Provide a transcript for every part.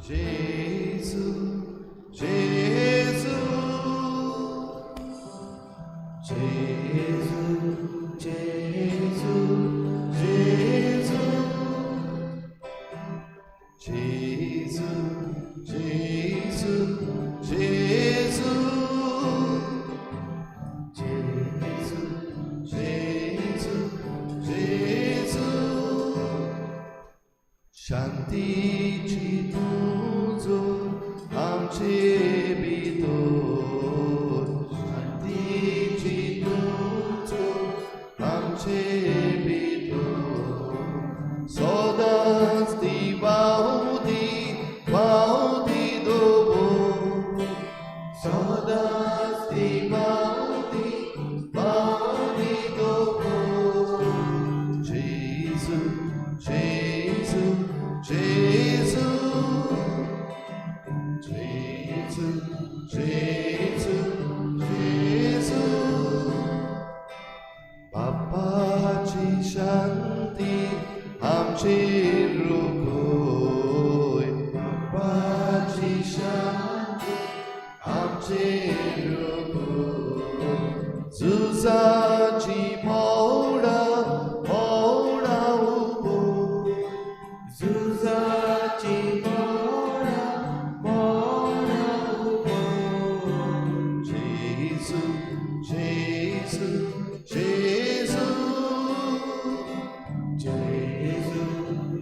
जेजू जेजू जेजू जेजू जेजू जेजू जेजू जेजू जेजू जेजू शांतीची तुझो आमचे भितर शांतीची तुझो आमचे भितर सदांच ती वाहुदी दोबो सदांच ती वाहुदी दोबो जेजू जेजू जेजू जेजू जेजू जेजू बापाची शांती आमचेर रुकोय बापाची शांती आमचेर रुकोय झुजाची मोडा उबो झुजाची मोडा उबो जेजू जेजू जेजू जेजू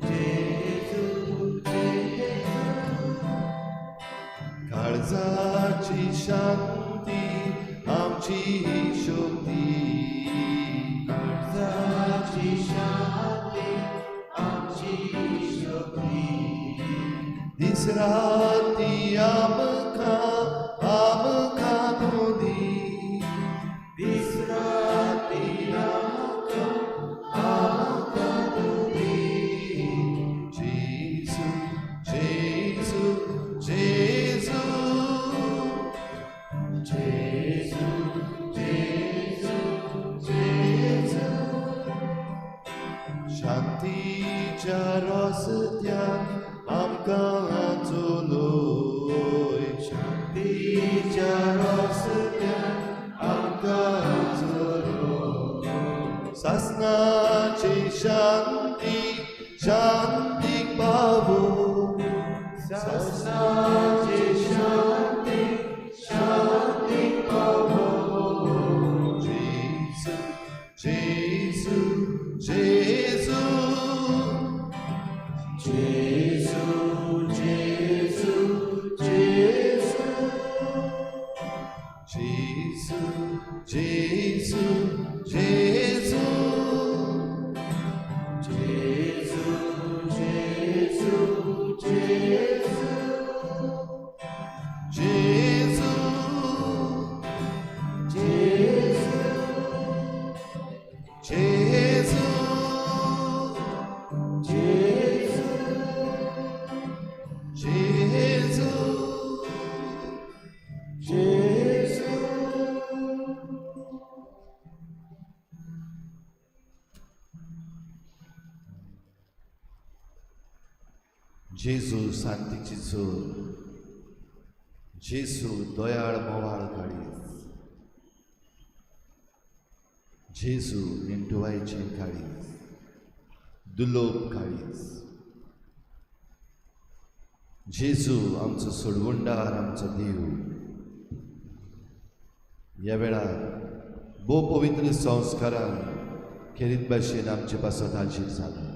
जेजू काळजाची शांती आमची शक्ती काळजाची शांती आमची शक्ती दिसराती आमकां दोदी दिसराती आमकां दोदी जेजू जेजू जेजू जेजू जेजू जेजू शांतीच्या रस्त्यान आमकां चलोय शांतीच्या रस्त्यान आमकां चलोय सासणाची शांती शांतीक पावो सासणाची शांती शांतीक पावो जेजू जेजू जेजू जेजू जेजू जेजू जेजू जेजू जेजू जेजू जेजू जेजू जेजू जेजू जेजू जेजू जेजू जेजू शांतीची चोर जेजू दयाळ मोवाळ काळीज जेजू निंटुवायचे काळीज दुलोप काळीज जेजू आमचो सोडवणदार आमचो देव ह्या वेळार भोव पवित्र संस्कारान खेरीत भाशेन आमचे पासत हाजीर जाला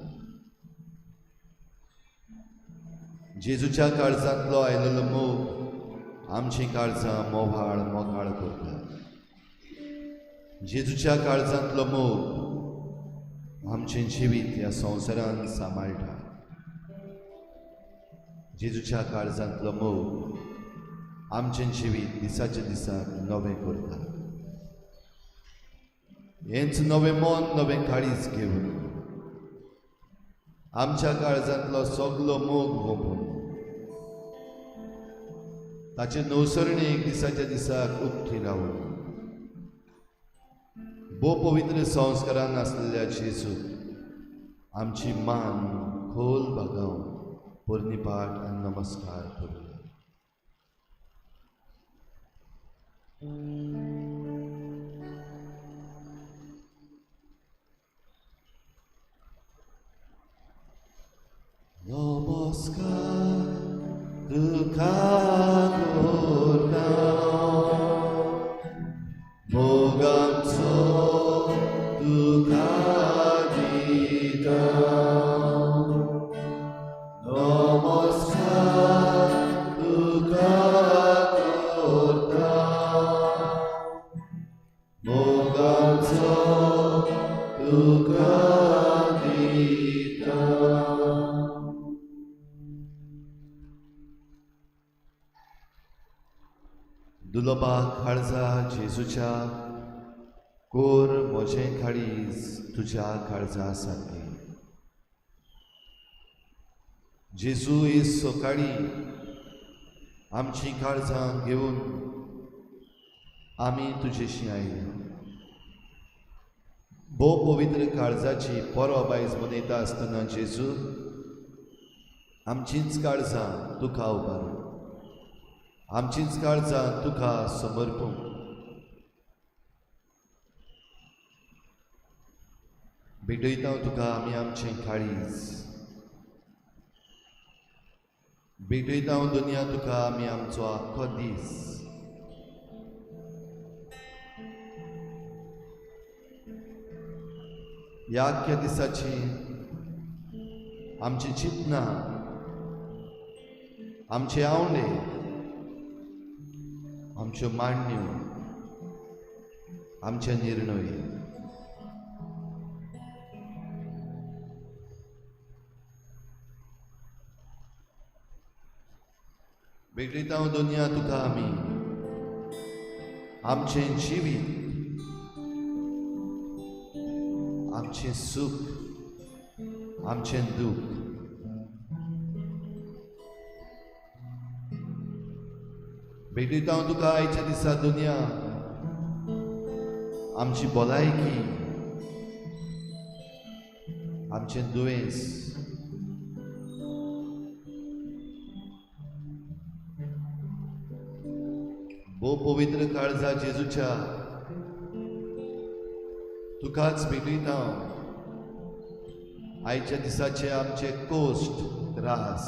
जेजूच्या काळजांतलो आयलेलो मोग आमची काळजां मोभाळ मोगाळ करता जेजूच्या काळजांतलो मोग आमचें जिवीत ह्या संवसारान सांबाळटा जेजूच्या काळजांतलो मोग आमचें जिवीत दिसाचे दिसाक नवें करता हेंच नवें मन नवें काळीज घेवन आमच्या काळजांतलो सगलो मोग भोंपून ताचे नवसरणेक दिसाच्या दिसाक उक्ती रावून भोव पवित्र संस्कारान आसलेल्या जेजूक आमची मान खोल बागावन पोरणी पाठ आणि नमस्कार करूया. नमस्कार तुका करता मोगांचो तुका दिता. नमस्कार तुका करता मोगांचो तुका दिता. दुलोबा काळजा जेजूच्या कोर म्हजें काळीज तुज्या काळजा सारकें. जेजू ही सकाळी आमची काळजां घेवन आमी तुजेशी आयल्या. भोव पवित्र काळजाची परब आयज मनयता आसतना जेजू आमचींच काळजां तुका उबारून, आमचींच काळजां तुका समर्पून भेटयता तुका आमी आमचें काळीज. भेटयता दुनिया तुका आमी आमचो आख्खो दीस. ह्या आख्ख्या दिसाची आमची चिंतनां, आमचे आवडे, आमच्यो मांडण्यो, आमचे निर्णय भेटयता दुनिया तुका आमी आमचें जिवीत, आमचें सूख, आमचें दूख, भेटयता तुका आयच्या दिसा दुनिया आमची भलायकी, आमचें दुयेंस, भोव पवित्र काळजा जेजूच्या तुकाच भेटयता आयच्या दिसाचे आमचे कोश्ट, त्रास,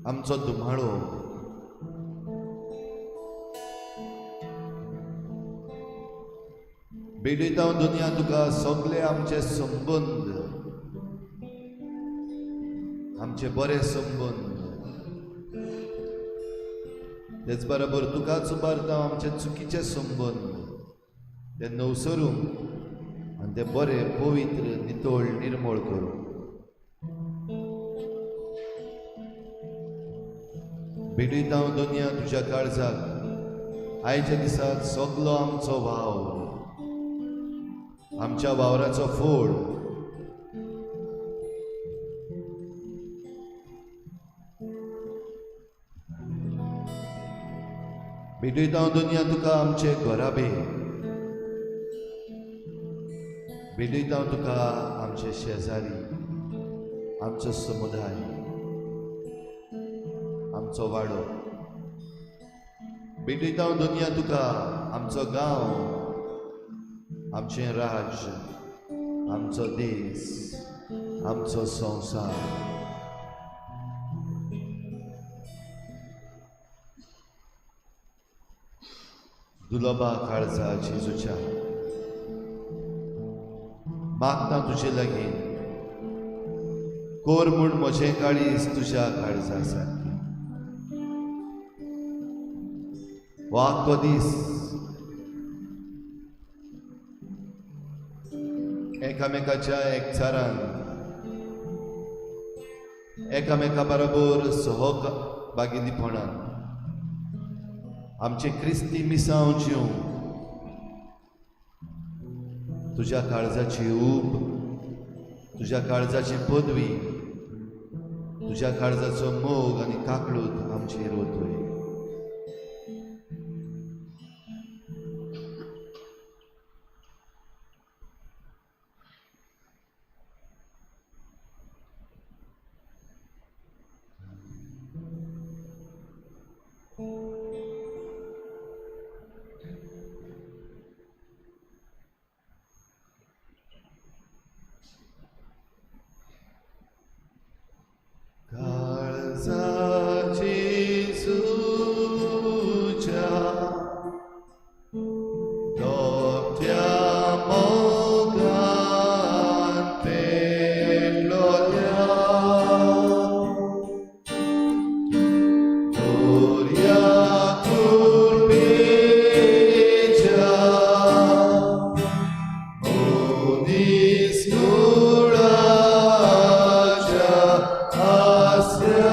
आमचो दुमाळो, भेटयता दुनिया तुका सगळे आमचे संबंद, आमचे बरे संबंद, तेच बरोबर तुकाच उबारता आमचे चुकीचे संबंध, ते नवसरून आनी ते बरे पवित्र नितळ निर्मळ करून. भेटयता दुनिया तुज्या काळजाक आयच्या दिसाक सगलो आमचो वावर, आमच्या वावराचो फोड, भेटयता दुनिया तुका आमचे घोराबे, भेटयता तुका आमचे शेजारी, आमचो समुदाय, आमचो वाडो, भेटयता दुनिया तुका आमचो गांव, आमचें राज्य, आमचो देश, आमचो संवसार. दुलोबा काळजा जेजूच्या मागता तुजे लागीं कोर म्हूण म्हजें काळीज तुज्या काळजा सारकें. हो आख्खो दीस एकामेकाच्या एकचारान एकामेका बरोबर सहभागिलीपणान आमचे क्रिस्ती मिसांव जिवंक तुज्या काळजाची ऊब, तुज्या काळजाची पदवी, तुज्या काळजाचो मोग आनी काकळूत आमचेर ओतय. Jesucia, doppia mogan pelolia, gloria culpegia, unis curagia astra.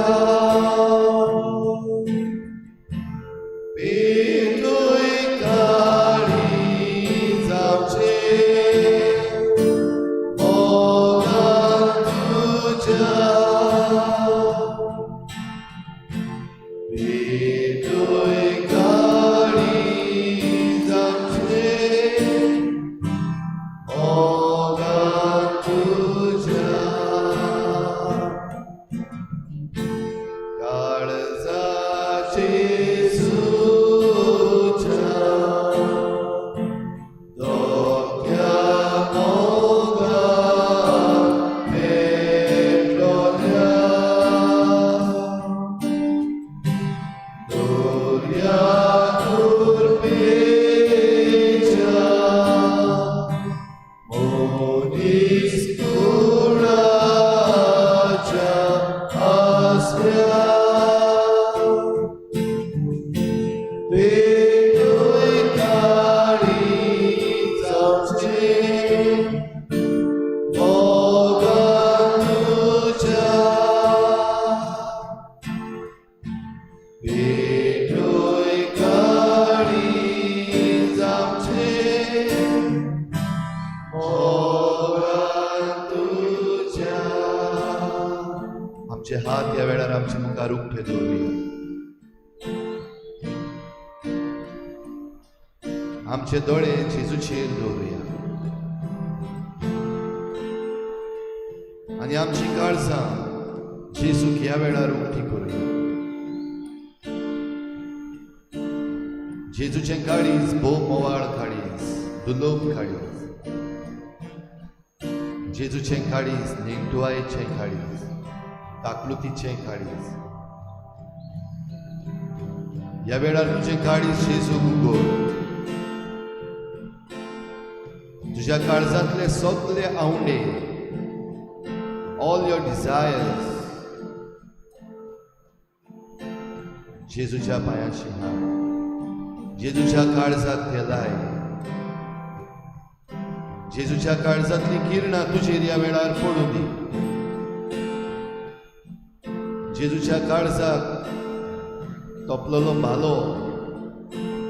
आमचे हात या वेळार आमचे मुखार उक्ते दवरुया. आमचे दोळे जेजूचेर दवरुया आनी आमची काळजां जेजूक ह्या वेळार उक्ती करूया. जेजूचें काळीज भोव मोवाळ काळीज, दुलोभ काळीज. जेजूचें काळीज नेणटुवायेचें काळीज, काकलुतीचें काळीज. ह्या वेळार तुजें काळीज जेजूक उगड. तुज्या काळजांतले सगळे आवंडे, all your desires, जेजूच्या पांयाची हाड, जेजूच्या काळजांत ते लाय. जेजूच्या काळजांतली किरणां तुजेर ह्या वेळार पडूं दी. जेजूच्या काळजाक तोपलोलो भालो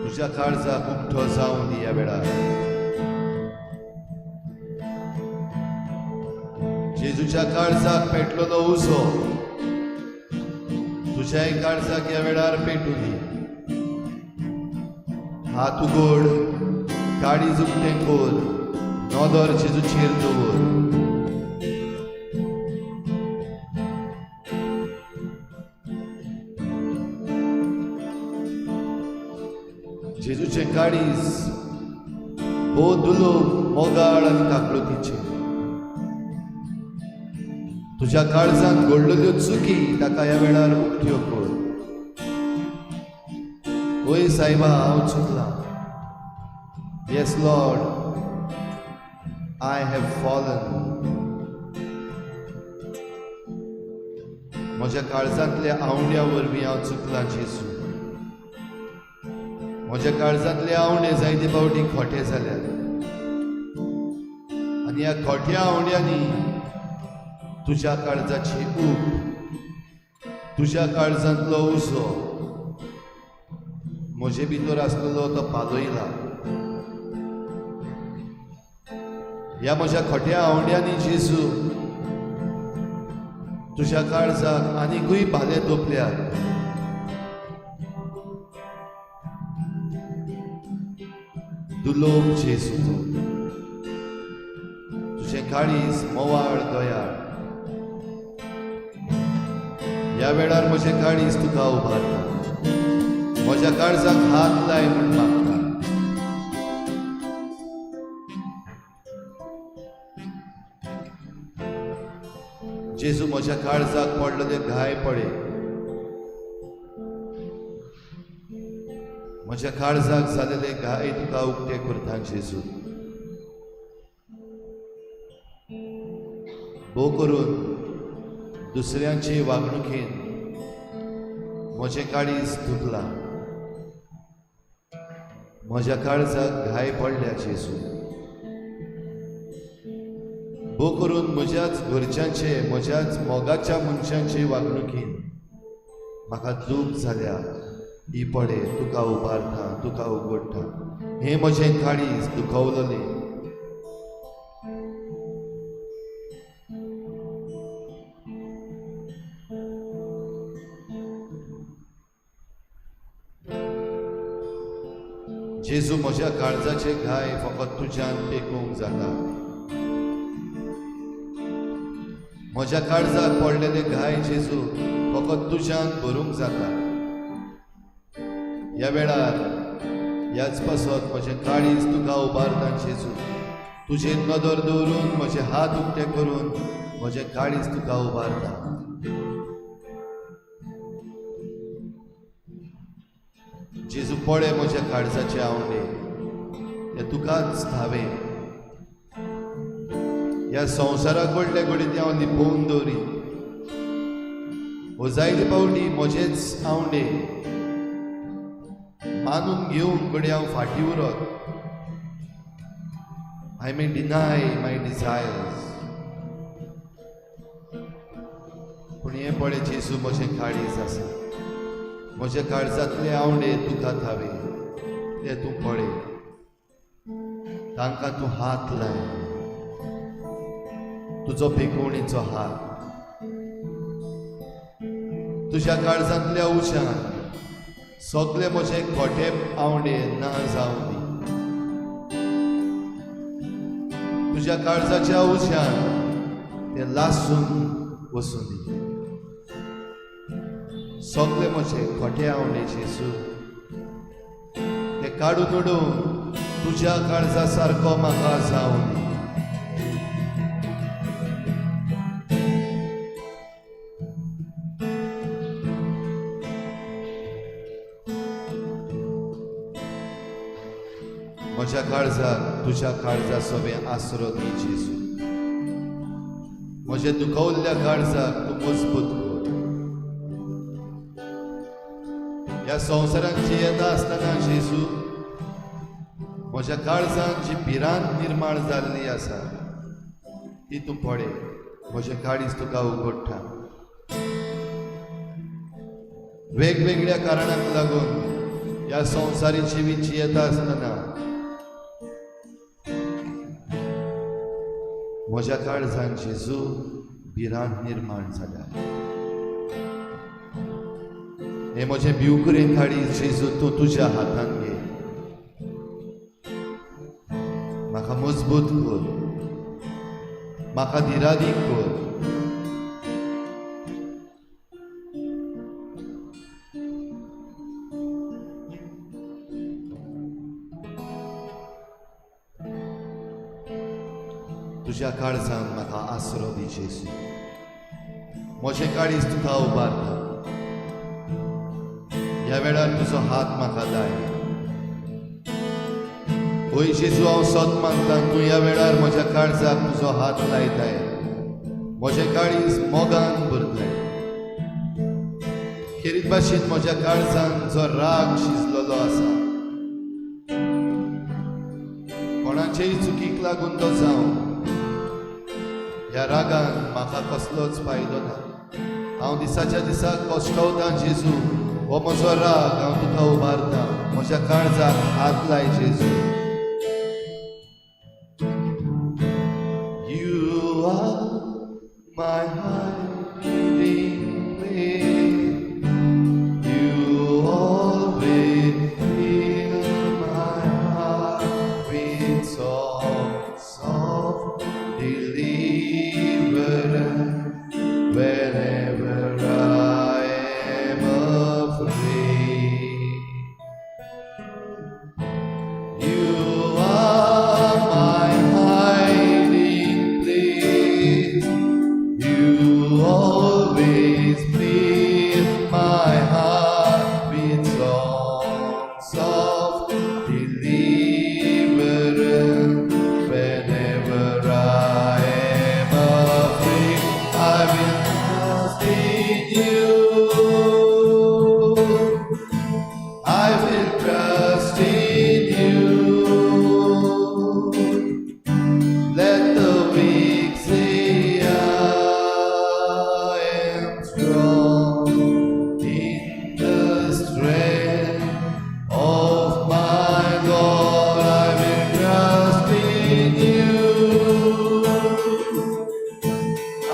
तुज्या काळजाक उक्तो जावं दी ह्या वेळार. जेजूच्या काळजाक पेटलोलो उजो तुज्याय काळजाक ह्या वेळार पेटूं दी. हात उगड, काळीज उक्तें कर, नोदर जेजूचेर दवर. जेजूचें काळीज भोव दुलोभ, मोगाळ आनी काकलुतीचें. तुज्या काळजांत घडलेल्यो चुकी ताका ह्या वेळार उक्त्यो कर. ओय सायबा, हांव चुकलां. Yes lord, I have fallen. म्हज्या काळजांतल्या आवंड्या वरवीं हांव चुकलां जेजू. म्हज्या काळजांतले आवंडे जायते फावटी खोटे जाल्यात आनी ह्या खोट्या आवंड्यांनी तुज्या काळजाची ऊब, तुज्या काळजांतलो उजो म्हजे भितर आसलेलो तो पालयला. ह्या म्हज्या खोट्या आवंड्यांनी जेजू तुज्या काळजाक आनिकूय भाले तोपल्यात. दुलोभ जेजू, तुझें काळीज मोवाळ दयाळ. ह्या वेळार म्हजें काळीज तुका उबारता. म्हज्या काळजाक हात लाय म्हूण मागता. जेजू, म्हज्या काळजाक पडलेले घाय पळय. म्हज्या काळजाक जालेले घाय तुका उक्ते करता जेजू. भोव करून दुसऱ्यांचे वागणुकेन म्हजें काळीज दुखला. म्हज्या काळजाक घाय पडल्या जेजू. भोव करून म्हज्याच घरच्यांचे म्हज्याच मोगाच्या मनशांचे वागणुकीन म्हाका दूख जाल्या. ही पडे तुका उबारता तुका उगडटा. हें म्हजें काळीज दुखवलेलें. जेजू म्हज्या काळजाचे घाय फकत तुज्यान पेकूंक जाता. म्हज्या काळजाक पडलेले घाय जेजू फकत तुज्यान भरूंक जाता. ह्या वेळार ह्याच पासत म्हजें काळीज तुका उबारता जेजू. तुजेर नदर दवरून म्हजे हात उक्ते करून म्हजें काळीज तुका उबारता. जेजू पळे म्हज्या काळजाचे आवंडे ते तुकाच धावे. ह्या संवसाराक व्हडले घडीत हांव लिपोवन दवरी. हो जायते पावटी म्हजेच आवंडे मानून घेवन घडी हांव फाटी उरत. I may deny my desires. पूण हें पळय जेजू म्हजें काळीज आसा. म्हज्या काळजांतले आवंडे तुका धावे. ते तूं पळय. तांकां तूं हात लाय. तुजो पेकोवणेचो हात. तुज्या काळजांतल्या उशान सगळे म्हजे खोटे आवंडे ना जावं दी. तुज्या काळजाच्या उशान ते लासून वचूं दी. सगळे म्हजे खोटे आवंडे जेजू ते काडून उडोवन तुज्या काळजा सारको म्हाका जावं दी. म्हज्या काळजाक तुज्या काळजा सोबे आसरो दी जेजू. म्हज्या दुखवल्ल्या काळजाक तूं मजबूत कर. ह्या संवसारांत जियेता आसतना जेजू म्हज्या काळजांत जी भिरांत निर्माण जाल्ली आसा ती तूं पळय. म्हजें काळीज तुका उगडटा. वेगवेगळ्या कारणांक लागून ह्या संवसारी जिवीत जियेता आसतना म्हज्या काळजांत जेजू भिरांत निर्माण जाल्या. हे म्हजें भिवकुरें काळीज जेजू तूं तुज्या हातान घे. म्हाका मजबूत कर. म्हाका धिरादीक कर. तुज्या काळजान म्हाका आसरो दी जेजू. म्हजें काळीज तुका उबारता. ह्या वेळार तुजो हात म्हाका लाय. ओय जेजू हांव सत मागता तूं ह्या वेळार म्हज्या काळजाक तुजो हात लायताय. म्हजें काळीज मोगान भरताय. खेरीत भाशेन म्हज्या काळजान जो राग शिजलेलो आसा कोणाचेय चुकीक लागून तो जावं ह्या रागान म्हाका कसलोच फायदो ना. हांव दिसाच्या दिसाक कश्टवता जेजू. हो म्हजो राग हांव तुका उबारता. म्हज्या काळजाक हात लाय जेजू. You are my hiding place. You always fill my heart with songs of deliverance whenever I am afraid. You are my hiding place. You always fill my heart with songs of trust in you. I will trust in you. Let the weak say I am strong in the strength of my God. I will trust in you.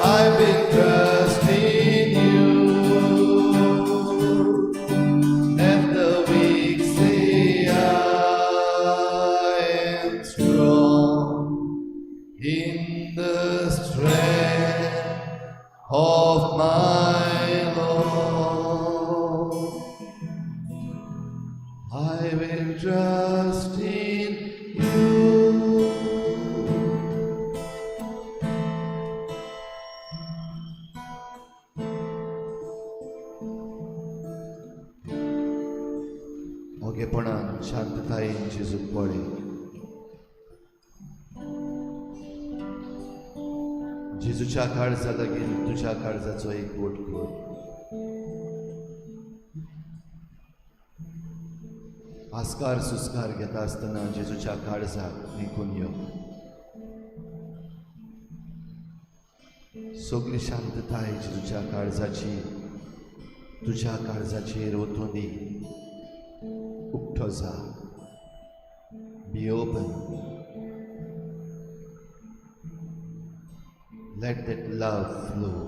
I will trust in you. Let the weak say I am strong in the strength of my Lord. I will trust in you. ओगेपणान शांततायेन जेजूक पळय. जेजूच्या काळजा लागीं तुज्या काळजाचो एक बोट कर. आस्कार सुस्कार घेता आसतना जेजूच्या काळजाक निकून यो. सगळी शांतताय जेजूच्या काळजाची तुज्या काळजाचेर ओतून दी. उक्तो जा. Be open. Let that love flow.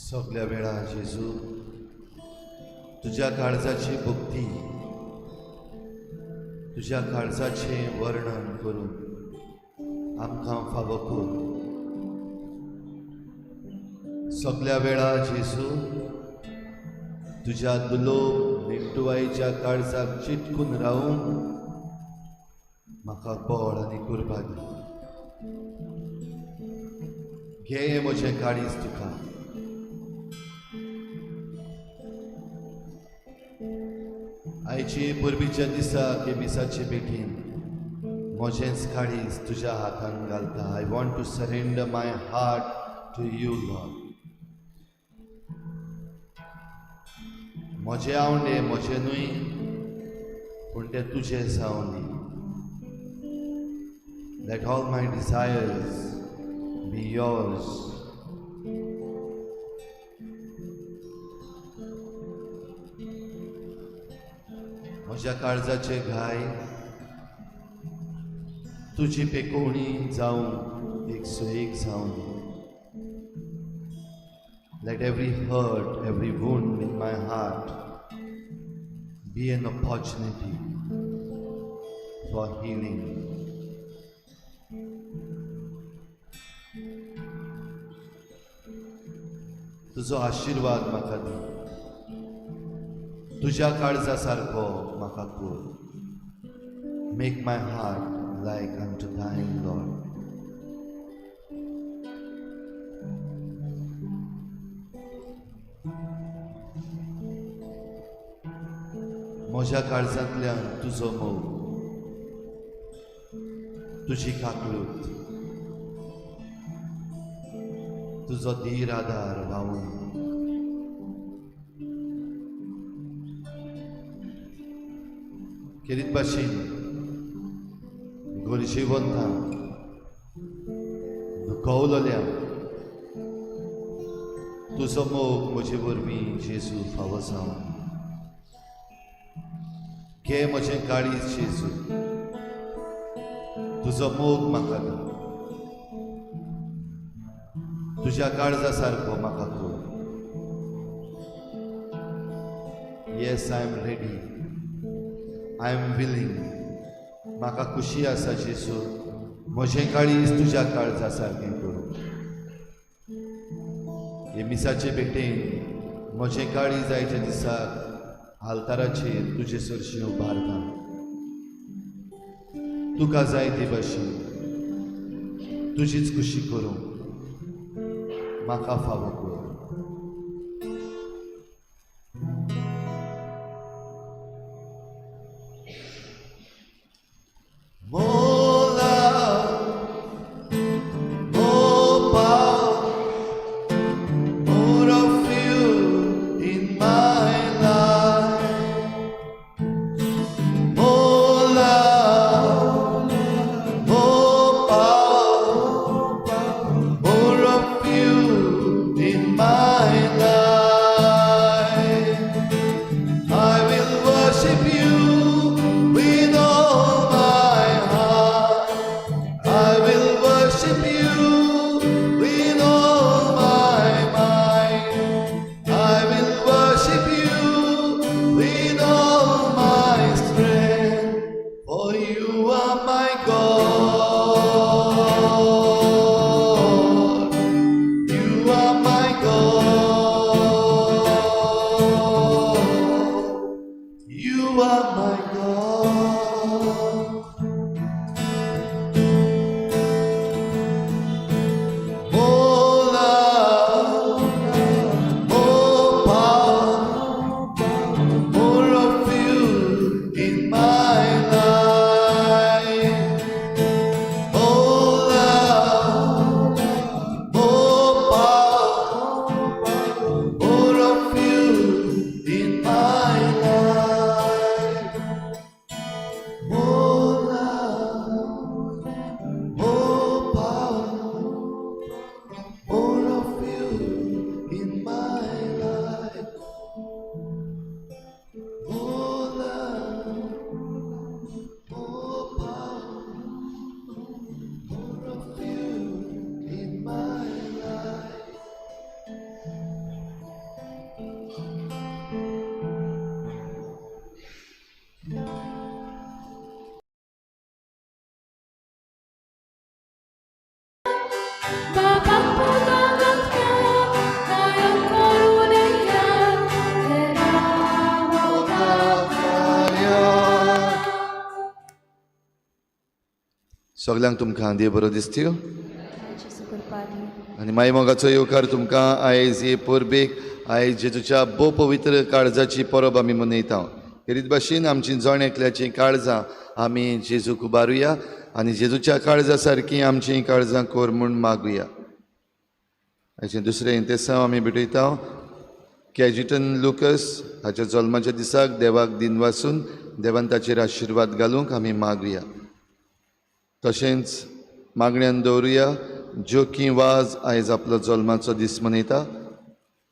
सगळ्या वेळा जेजू तुझ्या काळजाची भक्ती, तुझ्या काळजाचे वर्णन करून आमकां फावो कर. सगळ्या वेळा जेजू तुझ्या दुलोप निटवायच्या काळजाक चिटकून रावून म्हाका बळ आनी कुर्बा दी. घे म्हजें काळीज तुका. आयची पुर्वीच्या दिसा केमिसाचे बेठीन म्हजेंच काळीज तुज्या हातान घालता. I want to surrender my heart to you lord. म्हजे आवडे म्हजे न्हय पूण तें तुजें जावं दी. Let all my desires be yours. म्हज्या काळजाचे घाय तुजी पेकोवणी जावं एक सुयेक जावं. Let every hurt, every wound in my heart be an opportunity for healing. तुजो आशीर्वाद म्हाका दी. तुज्या काळजा सारको म्हाका कर. Make my heart like unto thine, Lord. म्हज्या काळजांतल्यान तुजो मोग, तुजी काकलूत, तुजो धीर आदार व्हांवून केरीत भाशेन गोरजेवंतां दुखवलेल्या तुजो मोग म्हजे वरवीं जेजू फावो जावं. घे म्हजें काळीज जेजू, तुजो मोग म्हाका दी, तुज्या काळजा सारको म्हाका कर. Yes, I am ready, I am willing. म्हाका खुशी आसा जेजू, म्हजें काळीज तुज्या काळजा सारकें करूं. हे मिसाचे भेटेन म्हजें काळीज आयच्या दिसाक आल्ताराचेर तुजे सरशी उबारता. तुका जाय ते भाशेन तुजीच खुशी करूं म्हाका फावो कर. सगळ्यांक तुमकां देव बरो दिसत्यो. आनी माई मोगाचो येवकार तुमकां आयज हे परबेक आयज जेजूच्या भोव पवित्र काळजाची परब आमी मनयता. हेरीत भाशेन आमची जण एकल्याची काळजां आमी जेजूक उबारुया आनी जेजूच्या काळजा सारकीं आमची काळजां कोर म्हूण मागुया. हाचें दुसरें इंतेसांव आमी भेटयता. कॅजिटन लुकस हाच्या जल्माच्या दिसाक देवाक दिन वाचून देवान ताचेर आशिर्वाद घालूंक आमी मागुया. तशेंच मागण्यांत दवरुया जोकी वाज आयज आपलो जल्माचो दीस मनयता.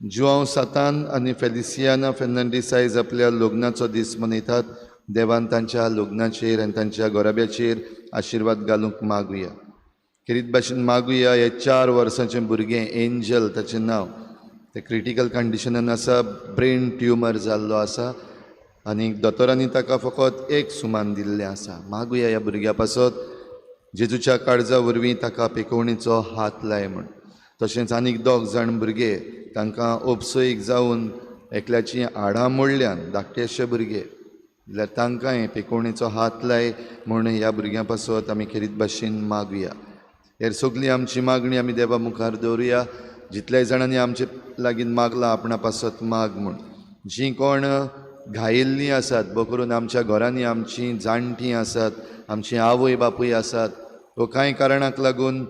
जुआंव सातान आनी फेलिसियाना फेर्नांडीस आयज आपल्या लग्नाचो दीस मनयतात. देवान तांच्या लग्नाचेर आनी तांच्या गोराब्याचेर आशिर्वाद घालूंक मागुया. खेरीत भाशेन मागुया हे 4 वर्सांचें भुरगें एंजल ताचें नांव ते क्रिटिकल कंडिशनान आसा. ब्रेन ट्युमर जाल्लो आसा आनी दोतोरांनी ताका फकत 1 सुमान दिल्लें आसा. मागुया ह्या भुरग्या पासत जेजूच्या काळजा वरवीं ताका पिकोवणेचो हात लाय म्हूण. तशेंच आनीक 2 जाण भुरगे तांकां ओपसोयेक जावन एकल्याची हाडां मोडल्यान धाकटेशे भुरगे जाल्यार तांकांय पिकोवणेचो हात लाय म्हूण ह्या भुरग्यां पासत आमी खेरीत भाशेन मागुया. हेर सगळी आमची मागणी आमी देवा मुखार दवरुया. जितल्याय जाणांनी आमचे लागीं मागला आपणा पासत माग म्हूण. जीं कोण घायिल्लीं आसात, बो करून आमच्या घरांनी आमचीं जाणटीं आसात, आमचीं आवय बापूय आसात, वो कांय कारणाक लागून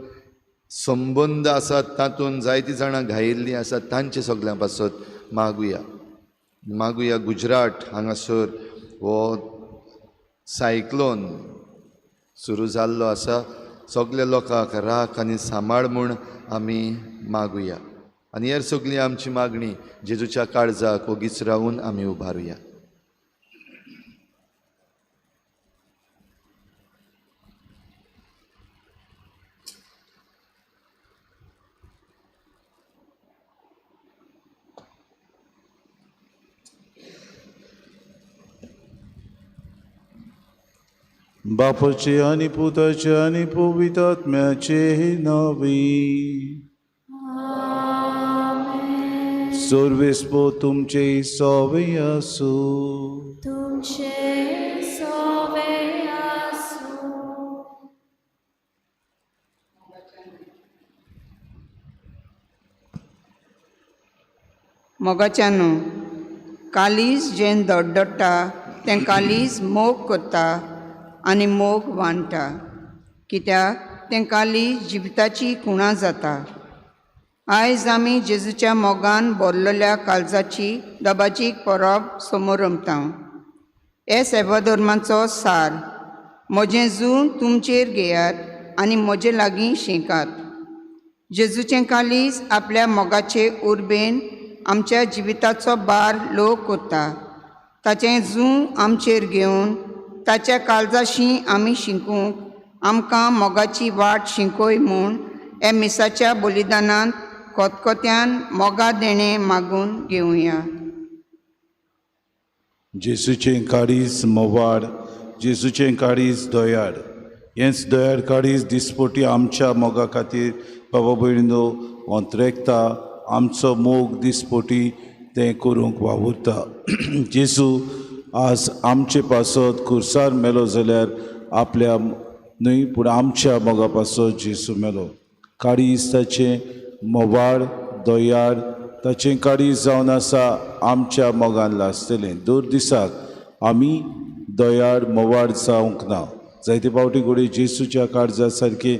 संबंद आसात तातूंत जायतीं जाणां घायिल्लीं आसात, तांचे सगळ्यां पासत मागुया. गुजरात हांगासर हो सायक्लोन सुरू जाल्लो आसा. सगल्या लोकांक राख आनी सांबाळ म्हूण आमी मागुया. आनी हेर सगळी आमची मागणी जेजूच्या काळजाक ओगीच रावून आमी उबारुया. बापाचे आनी पुताचे आनी पवित्रात्म्याचे नावी. सर्वेस्पो तुमचे सोवे आसू. तुमचे सोवे आसूं. मोगाच्यानो कालीज जें दडडटा तें कालीज मोग करता आनी मोग वांटा, कित्याक तें कालीज जिविताची कुणां जाता. आयज आमी जेजूच्या मोगान भरलेल्या काळजाची दबाचीक परब समोर रमता. हे सेवाधर्माचो सार. म्हजें जून तुमचेर घेयात आनी म्हजे लागीं शिंकात. जेजूचें कालीज आपल्या मोगाचे उर्बेन आमच्या जिविताचो बार ल्हव करता. ताचें जूं आमचेर घेवन ताच्या काळजाशी आमी शिंकूंक आमकां मोगाची वाट शिंकोय म्हूण हे मिसाच्या बलिदानांत खतखत्यान मोगा देणें मागून घेवया. जेजूचें काळीज मोवाड, जेजूचें काळीज दोयाड. हेंच दोयाड काळीज दिसपोटी आमच्या मोगा खातीर बाबा भयणीनो अंतरेकता आमचो मोग दिसपोटी तें करूंक वावुरता. जेजू आज आमचे पासत खुर्सार मेलो जाल्यार आपल्या न्हय पूण आमच्या मोगा पासत जेजू मेलो. काळीज ताचें मोवाड दोयाड ताचें काळीज जावन आसा आमच्या मोगान लासतलें. दर दिसाक आमी दोयाड मोवाड जावंक ना. जायते फावटी घोडी जेजूच्या काळजा सारके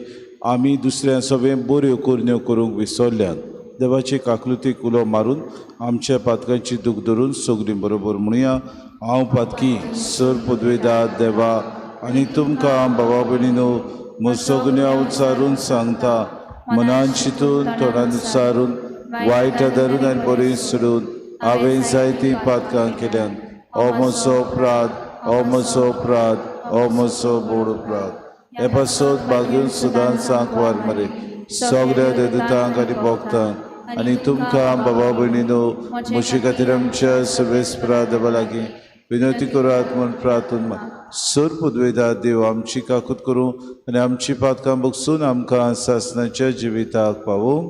आमी दुसऱ्या सगळें बऱ्यो कुरण्यो करूंक विसरल्यात. देवाचे काकलुतीक उलो मारून आमच्या पातकांची दूख धरून सगळीं बरोबर म्हणुया. हांव पातकी सर पदवेदार देवा आनी तुमकां बाबा भयणीनो म्हज्यो सगळ्यो उच्चारून सांगता. मनान चिंतून तोंडान उच्चारून वायट धरून आनी बरें सोडून हांवें जायतीं पातकां केल्यान. हो म्हजो अपराध, हो म्हजो अपराध, हो म्हजो बोड अपराध. हे पासत बागून सुदान सांग वार मरे सगळ्या देदूतांक आनी भोगतांक आनी तुमकां बाबा भयणीनो म्हजे खातीर आमच्या सर्वेस्परा देवा लागीं विनवती करात म्हूण प्रार्थना. सर पदवेदार देव आमची काकूत करूं आनी आमची पातकां बगसून आमकां सासणाच्या जिविताक पावूं.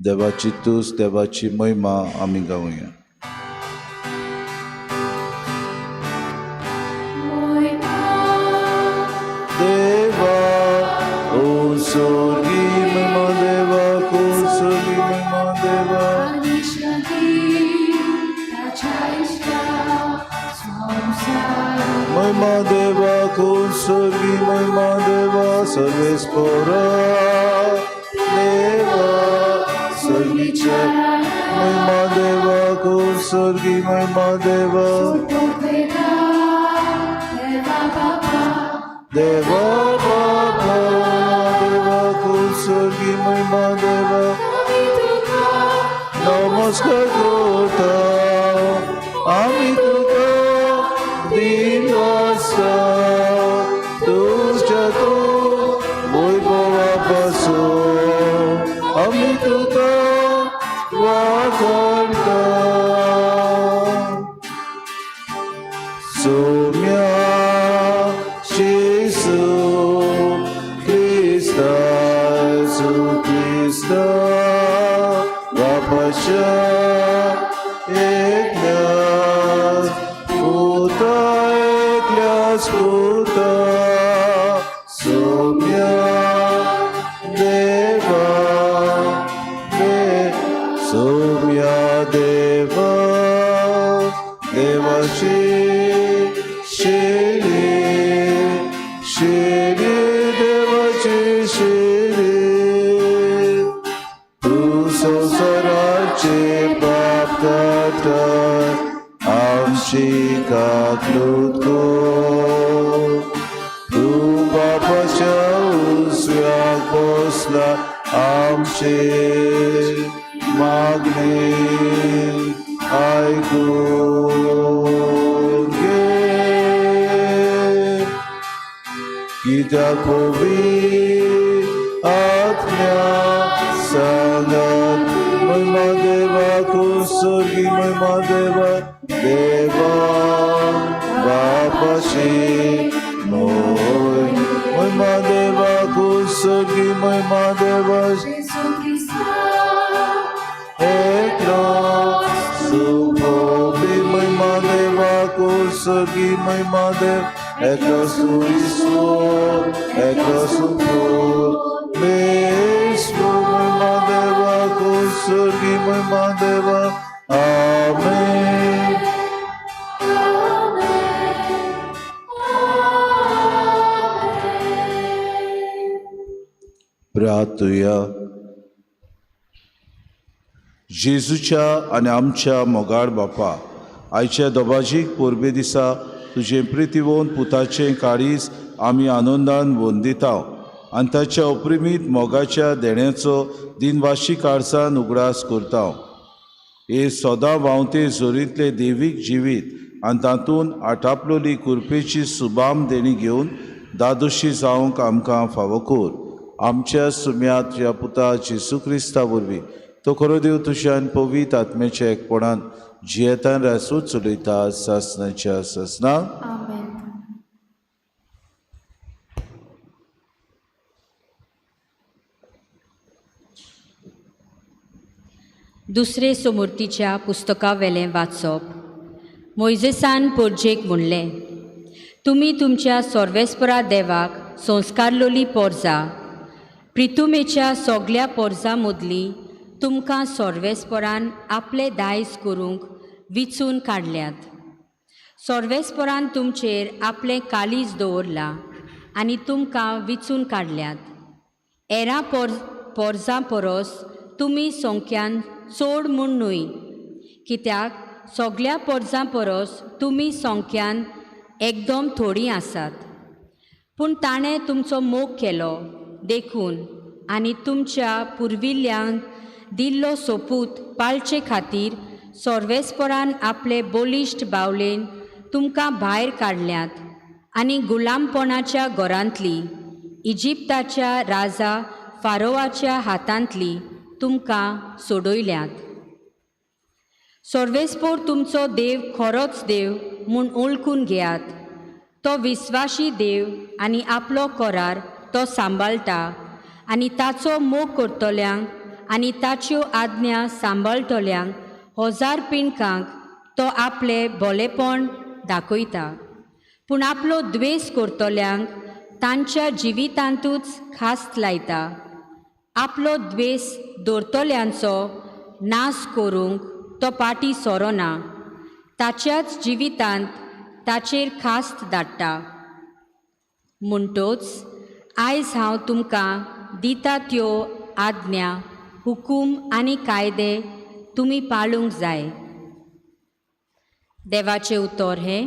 देवाची तुस देवाची महिमा आमी गावया. देवा ओ सोगी महिमा देवा को सोगी महिमा देवा. महिमा देवा को सोगी महिमा देवा सर्वेस्परा देवा स्वर्गीच्या महिमा देवा को स्वर्गी महिमा देवा. देवा बाबा देवा कुसुगी महिमा देवा नमस्कार करता आम्ही तुका दिन वाजता तुझ्या तो वैभवापासून आम्ही तुका वाखाणता Soumya Jesu Christa Bapaşa eklas puta Somya Deva Somya Deva Deva Shri Devachi Shri Tu Sosarache Baptata Amshika Klutko Tu Bapasha Usyak Posla Amshi Magni Aikunge Kitakovi Atmya Sangat महिमा देवा कुसुगी महिमा देवा देवा बापाशी मोय महिमा देवा कुसुगी महिमा देवा एकला सुखोभी महिमा देवा कुसुगी महिमा देव एकला सुईसो एकला सुखो बेसो महिमा देवा कुसुगी महिमा देवा आमेन प्रार्थुया जेजूच्या आनी आमच्या मोगाळ बापा आयच्या दोबाजीक पोरबे दिसा तुजें प्रितीवोन पुताचें काळीज आमी आनंदान वंदिता आनी ताच्या अप्रिमीत मोगाच्या देण्याचो दिनवाशी काळजान उगडास करता हे सदां वावते जोरींतले देवीक जिवीत आनी तातूंत आटापलोली कुरपेची सुबाम देणी घेवन दादोशी जावंक आमकां फावो कर आमच्या सुम्याच्या पुता जेजू क्रिस्ता वरवीं तो खरो देव तुज्यान पवित आत्म्याच्या एकपणान जियेतान रासूच चलयता सासणाच्या सासणां आमेन. दुसरे समृद्धीच्या पुस्तका वेलें वाचप मोइजेसान पोरजेक म्हणलें तुमी तुमच्या सर्वेस्परा देवाक संस्कारलोली पोरजा प्रितुमेच्या सगळ्या पोरजां मदलीं तुमकां सर्वेस्परान आपले दायज करूंक विचून काडल्यात सर्वेस्परान तुमचेर आपलें काळीज दवरलां आनी तुमकां विचून काडल्यात हेरां पोरजां परस तुमी संख्यान चड म्हूण न्हय कित्याक सगळ्या पोरजां परस तुमी संख्यान एकदम थोडीं आसात पूण ताणें तुमचो मोग केलो देखून आनी तुमच्या पुर्विल्ल्यांक दिल्लो सोपूत पाळचे खातीर सर्वेस्परान आपले बोलिश्ट बावलेन तुमकां भायर काडल्यात आनी गुलामपणाच्या घरांतली इजिप्ताच्या राजा फारोवाच्या हातांतली तुमकां सोडयल्यात सर्वेस्पोर तुमचो देव खरोच देव म्हूण ओळखून घेयात तो विस्वाशी देव आनी आपलो करार तो सांबाळटा आनी ताचो मोग करतल्यांक आनी ताच्यो आज्ञा सांबाळटल्यांक हजार पिणकांक तो आपले भलेपण दाखयता पूण आपलो द्वेस करतल्यांक तांच्या जिवितांतूच खास्त लायता आपलो द्वेस दवरतल्यांचो नाश करूंक तो पाटी सोरोना ताच्याच जिवितांत ताचेर खास्त धाडटा म्हणटोच आयज हांव तुमकां दिता त्यो आज्ञा हुकूम आनी कायदे तुमी पाळूंक जाय देवाचें उतर हें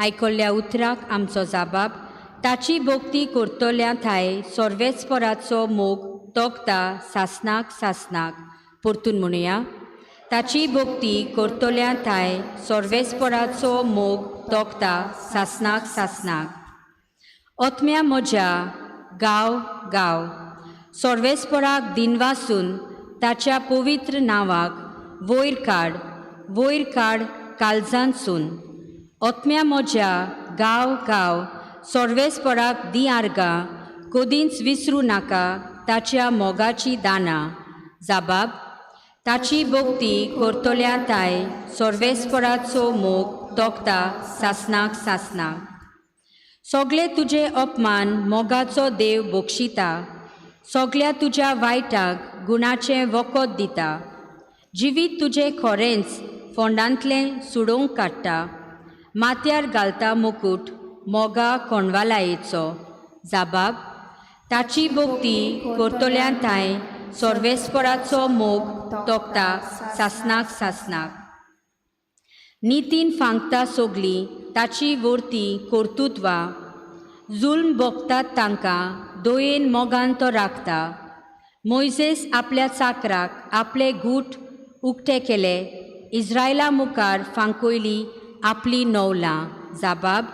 आयकल्ल्या उतराक आमचो जाबाब, ताची भोक्ती करतल्या थाय सर्वेस्पराचो मोग तोखता सासनाक सासनाक. परतून म्हणुया, ताची भोक्ती करतल्या थाय सर्वेस्पराचो मोग तोखता सासनाक सासनाक. ओतम्या म्हज्या गांव गांव, सर्वेस्पराक दिनवासून ताच्या पवित्र नांवाक वयर काड काळजांतसून. ओतम्या म्हज्या गांव गांव, सर्वेस्पराक दियार्गा, कदींच विसरूं नाका ताच्या मोगाची दानां. जाबाब, ताची भोक्ती करतल्या थाय सर्वेस्पराचो मोग तोखता सासनाक सासनाक. सगळे तुजे अपमान मोगाचो देव बक्षिता, सगळ्या तुज्या वायटाक गुणाचें वखद दिता. जिवीत तुजें खरेंच फोंडांतलें सुडोवंक काडटा, माथ्यार घालता मुकूट मोगा कोणवालायेचो. जाबाब, ताची भोक्ती करतल्या थाय सर्वेस्पराचो मोग तोखता सासनाक सासनाक. नितीन फांकता सोगली ताची वर्ती कर्तुत्वा, जुल्म भोगतात तांकां दोयेन मोगान तो राखता. मोइसेस आपल्या चाकराक आपले गूठ उक्ते केले, इस्रायला मुखार फांकयली आपली नवलां. जाबाब,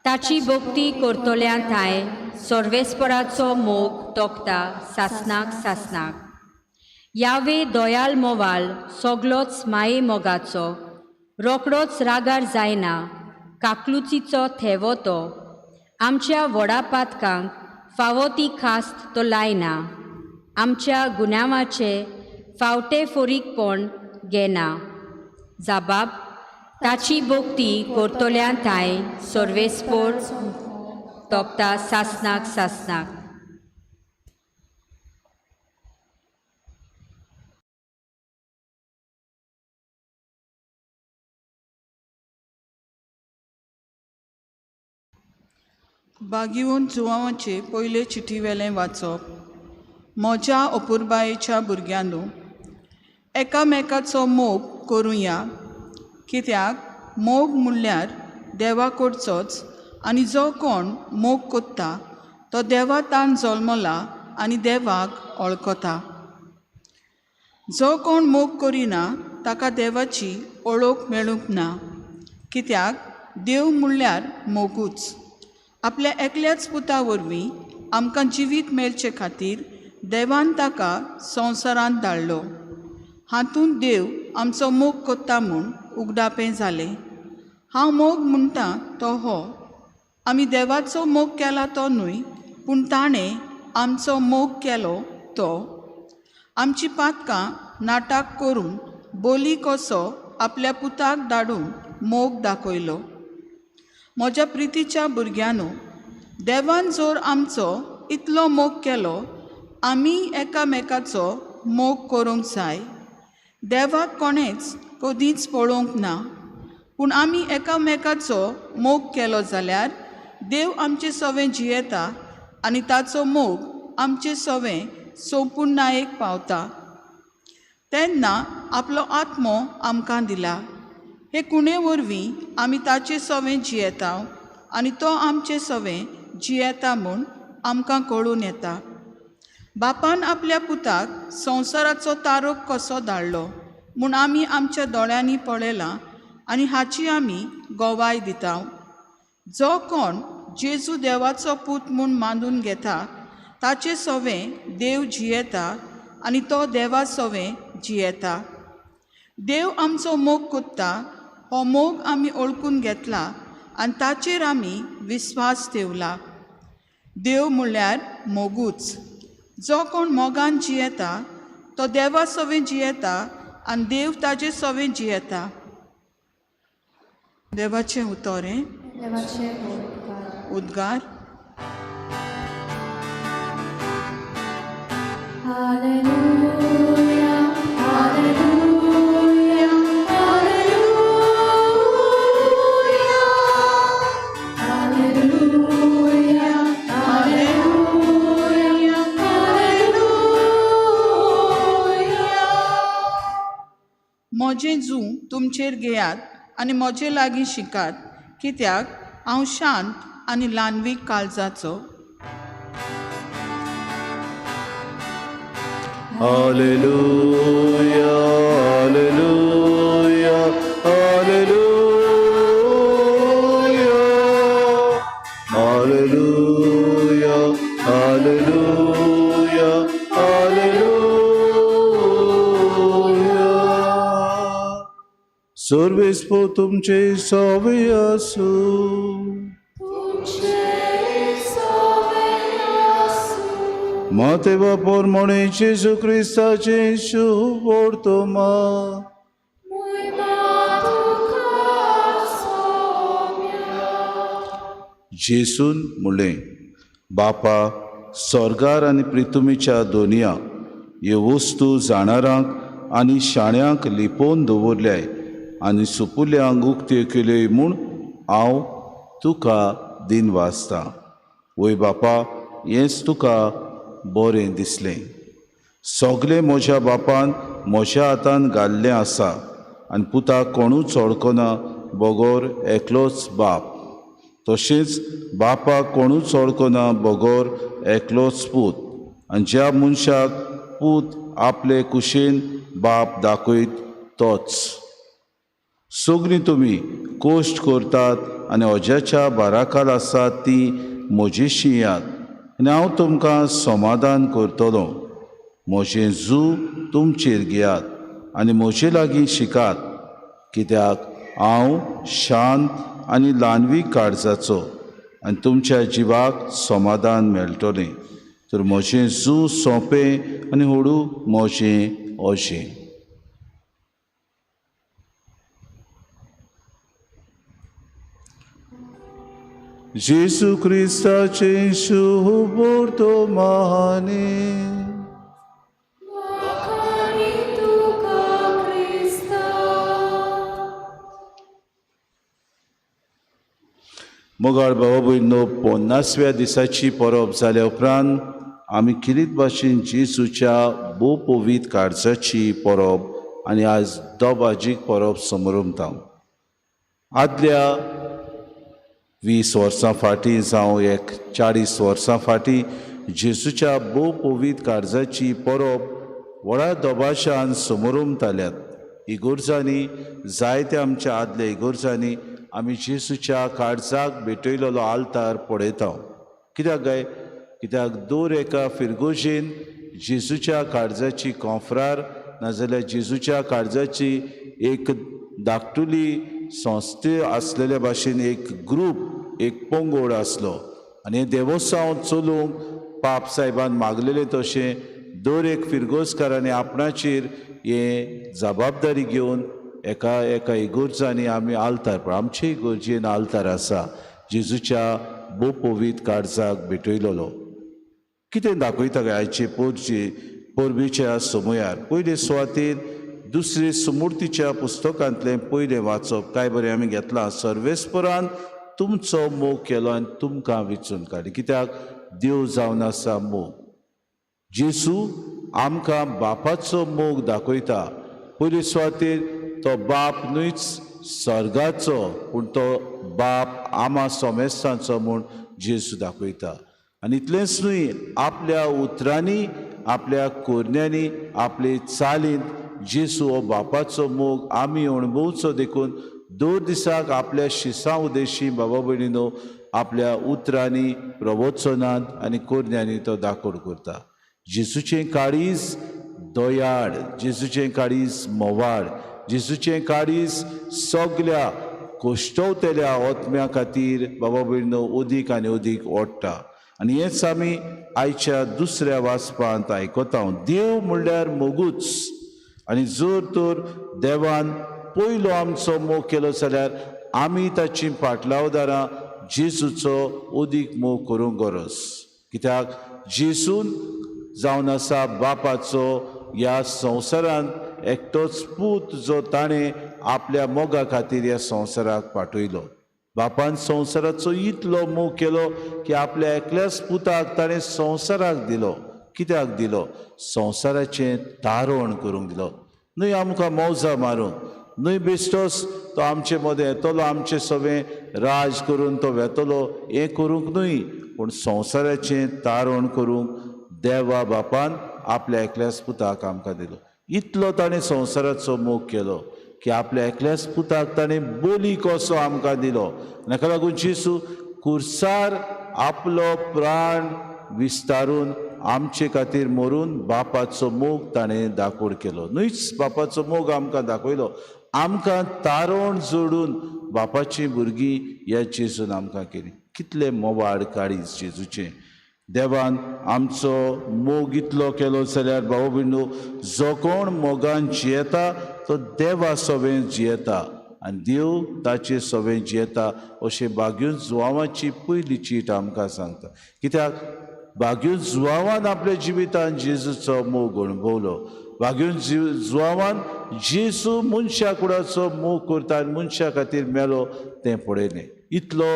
ताची भोक्ती करतल्या थाय सर्वेस्पराचो मोग तोखता सासनाक सासनाक. यावे दोयाल मोवाल सगलोच माये मोगाचो, रोकडोच रागार जायना, काकलुचीचो थेवो तो. आमच्या व्हडा पातकांक फावो ती खास्त तो लायना, आमच्या गुन्यांवाचे फावटे फोरीकपण घेना. जाबाब, ताची भोक्ती करतल्या थाय सर्वेस्पर तोखता सासनाक सासनाक. बागिवून जुवांचे पयले चिठीवेलें वाचप. म्हज्या अपुरबायेच्या भुरग्यांनो, एकामेकाचो मोग करुया, कित्याक मोग म्हणल्यार देवा कडचोच, आनी जो कोण मोग कोत्ता तो देवातान जल्मला आनी देवाक वळखता. जो कोण मोग करिना ताका देवाची ओळख मेळूंक ना, कित्याक देव म्हणल्यार मोगूच. आपल्या एकल्याच पुता वरवीं आमकां जिवीत मेळचे खातीर देवान ताका संवसारांत धाडलो. हातूंत देव आमचो मोग कोत्ता म्हूण उगडापें जालें. हांव मोग म्हणटा तो हो, आमी देवाचो मोग केला तो न्हय, पूण ताणें आमचो मोग केलो तो. आमची पातकां नाटक करून बोली कसो आपल्या पुताक धाडून मोग दाखयलो. म्हज्या प्रितीच्या भुरग्यांनो, देवान जर आमचो इतलो मोग केलो, आमी एकामेकाचो मोग करूंक जाय. देवाक कोणेंच कधीच पळोवंक ना, पूण आमी एकामेकाचो मोग केलो जाल्यार देव आमचे सवें जियेता आनी ताचो मोग आमचे सवें संपूर्णायेक पावता. तेन्ना आपलो आत्मो आमकां दिला. हे कुणे वरवीं आमी ताचे सवें जियेता आनी तो आमचे सवें जियेता म्हूण आमकां कळून येता. बापान आपल्या पुताक संवसाराचो तारोक कसो धाडलो म्हूण आमी आमच्या दोळ्यांनी पळयलां आनी हाची आमी गोवाय दिता. जो कोण जेजू देवाचो पूत म्हूण मानून घेता ताचे सवें देव जियेता आनी तो देवा सवें जियेता. देव आमचो मोग कोत्ता, हो मोग आमी ओळखून घेतला आनी ताचेर आमी विस्वास ठेवला. देव म्हणल्यार मोगूच. जो कोण मोगान जियेता तो देवा सवें जियेता आनी देव ताजे सवें जियेता. देवाचें उतोरें. उद्गार. Hallelujah, hallelujah, hallelujah, hallelujah, hallelujah, hallelujah. म्हजें जूं तुमचेर घेयात आनी म्हजे लागीं शिकात, कित्याक हांव शांत आनी ल्हानवीक काळजाचो. Hallelujah, hallelujah, hallelujah, hallelujah, hallelujah, hallelujah. सर्वेस्पो तुमचे सवे आसू. Mateva por mone Gesù Cristo Gesù portoma. जेसून म्हणलें, बापा, स्वर्गार आनी पृथ्वीच्या दोनया ह्यो वस्तू जाणारांक आनी शाण्यांक लिपोवन दवरल्याय आनी सुपुल्यांक उक्त्यो केल्योय म्हूण हांव तुका दिन वाचतां. वय बापा, हेंच तुका बरें दिसलें. सगलें म्हज्या बापान म्हज्या हातान घाल्लें आसा आनी पुताक कोणूच ओळखना बगोर एकलोच बाप. तशेंच बापाक कोणूच ओळखना बगोर एकलोच पूत. आनी ज्या मनशाक पूत आपले कुशेन बाप दाखयत तोच. सगलीं तुमी कोश्ट करतात आनी ओज्याच्या बाराखाल आसात ती म्हजेशी यात आनी हांव तुमकां समाधान करतलों. म्हजें जू तुमचेर घेयात आनी म्हजे लागीं शिकात, कित्याक हांव शांत आनी ल्हानवीक काळजाचो आनी तुमच्या जिवाक समाधान मेळटलें. तर म्हजें जू सोंपें आनी हळू म्हजें ओझें. जेसू क्रिस्ताचे शुभ वर्तमाने. मोगाळ भावा भयणो, 50व्या दिसाची परब जाल्या उपरांत आमी किरीत भाशेन जेजूच्या भोव पवित्र काळजाची परब आनी आज दोबाजीक परब समोरुमता. आदल्या 20 वर्सां फाटीं जावं 40 वर्सां फाटीं जेजूच्या भोव पवित्र काळजाची परब व्हडा दोबाशान समोरुमताल्यात. इगोर्जांनी, जायत्या आमच्या आदल्या इगोर्जांनी आमी जेजूच्या काळजाक भेटयलेलो आल्तार पळयता. कित्याक गाय? कित्याक दर एका फिरगोजेन जेजूच्या काळजाची कॉन्फ्रार नाजाल्यार जेजूच्या काळजाची एक धाकटुली संस्थे आसलेल्या भाशेन एक ग्रूप, एक पंगड आसलो. आनी हें देवस्थान चलोवंक पाप सायबान मागलेलें तशें दर एक फिरगोजकारांनी आपणाचेर हे जबाबदारी घेवन एका इगोर्जांनी आमी आल्तार पळय, आमचे इगोर्जेन आल्तार आसा जेजूच्या भोव पवित्र काळजाक भेटयलेलो. कितें दाखयता काय आयचे पोरबीच्या समयार? पयले सुवातेर दुसरे सुमूर्तीच्या पुस्तकांतलें पयलें वाचप काय बरें आमी घेतलां. सर्वेस्परान तुमचो मोग केलो आनी तुमकां वेंचून काडली. कित्याक देव जावन आसा मोग. जेजू आमकां बापाचो मोग दाखयता. पयले सुवातेर तो बाप न्हूच स्वर्गाचो, पूण तो बाप आमा सोमेस्तांचो म्हूण जेजू दाखयता. आनी इतलेंच न्हय, आपल्या उतरांनी, आपल्या कोरण्यांनी, आपले चालींत जेजू हो बापाचो मोग आमी अणभवचो देखून दर दिसाक आपल्या शिसां उदेशी बाबा भयणीनो आपल्या उतरांनी, प्रवचनांत आनी कोरण्यांनी तो दाखोड करता. जेजूचें काळीज दोयाड, जेजूचें काळीज मोवाळ, जेजूचें काळीज सगल्या कोश्टवतेल्या ओतम्या खातीर बाबा भयणीनो अदीक आनी अदीक ओडटा. आनी हेंच आमी आयच्या दुसऱ्या वाचपांत आयकता. देव म्हणल्यार मोगूच. आनी जर तर देवान पयलो आमचो मोग केलो जाल्यार आमी ताची फाटलावदारां जेजूचो अदीक मोग करूंक गरज. कित्याक जेजून जावन आसा बापाचो ह्या संवसारांत एकटोच पूत जो ताणें आपल्या मोगा खातीर ह्या संवसाराक पाठयलो. बापान संवसाराचो इतलो मोग केलो की आपल्या एकल्याच पुताक ताणें संवसाराक दिलो. कित्याक दिलो? संवसाराचें तारण करूंक दिलो. न्हय आमकां मौजा मारूंक, न्हय बेश्टोस तो आमचे मदें येतलो, आमचे सवें राज करून तो वेतलो, हें करूंक न्हय, पूण संवसाराचें तारण करूंक देवा बापान आपल्या एकल्याच पुताक आमकां दिलो. इतलो ताणें संवसाराचो मोग केलो की आपल्या एकल्याच पुताक ताणें बोली कसो आमकां दिलो. ताका लागून जेजू खुर्सार आपलो प्राण विस्तारून आमचे खातीर मरून बापाचो मोग ताणें दाखोड केलो. न्हयच बापाचो मोग आमकां दाखयलो, आमकां तारण जोडून बापाची भुरगीं ह्या जेजून आमकां केली. कितलें मोवाड काळीज जेजूचें. देवान आमचो मोग इतलो केलो जाल्यार भाव भयणो, जो कोण मोगान जियेता तो देवा सवें जियेता आनी देव ताचे सवें जियेता अशें बाग्यून जुवांवाची पयली चीट आमकां सांगता. कित्याक बाग्यून जुवांवान आपल्या जिवितान जेजूचो मोग अणभवलो. बाग्यून जुवांवान जेजू मनशा कुडाचो मोग करता आनी मनशा खातीर मेलो तें पळयलें. इतलो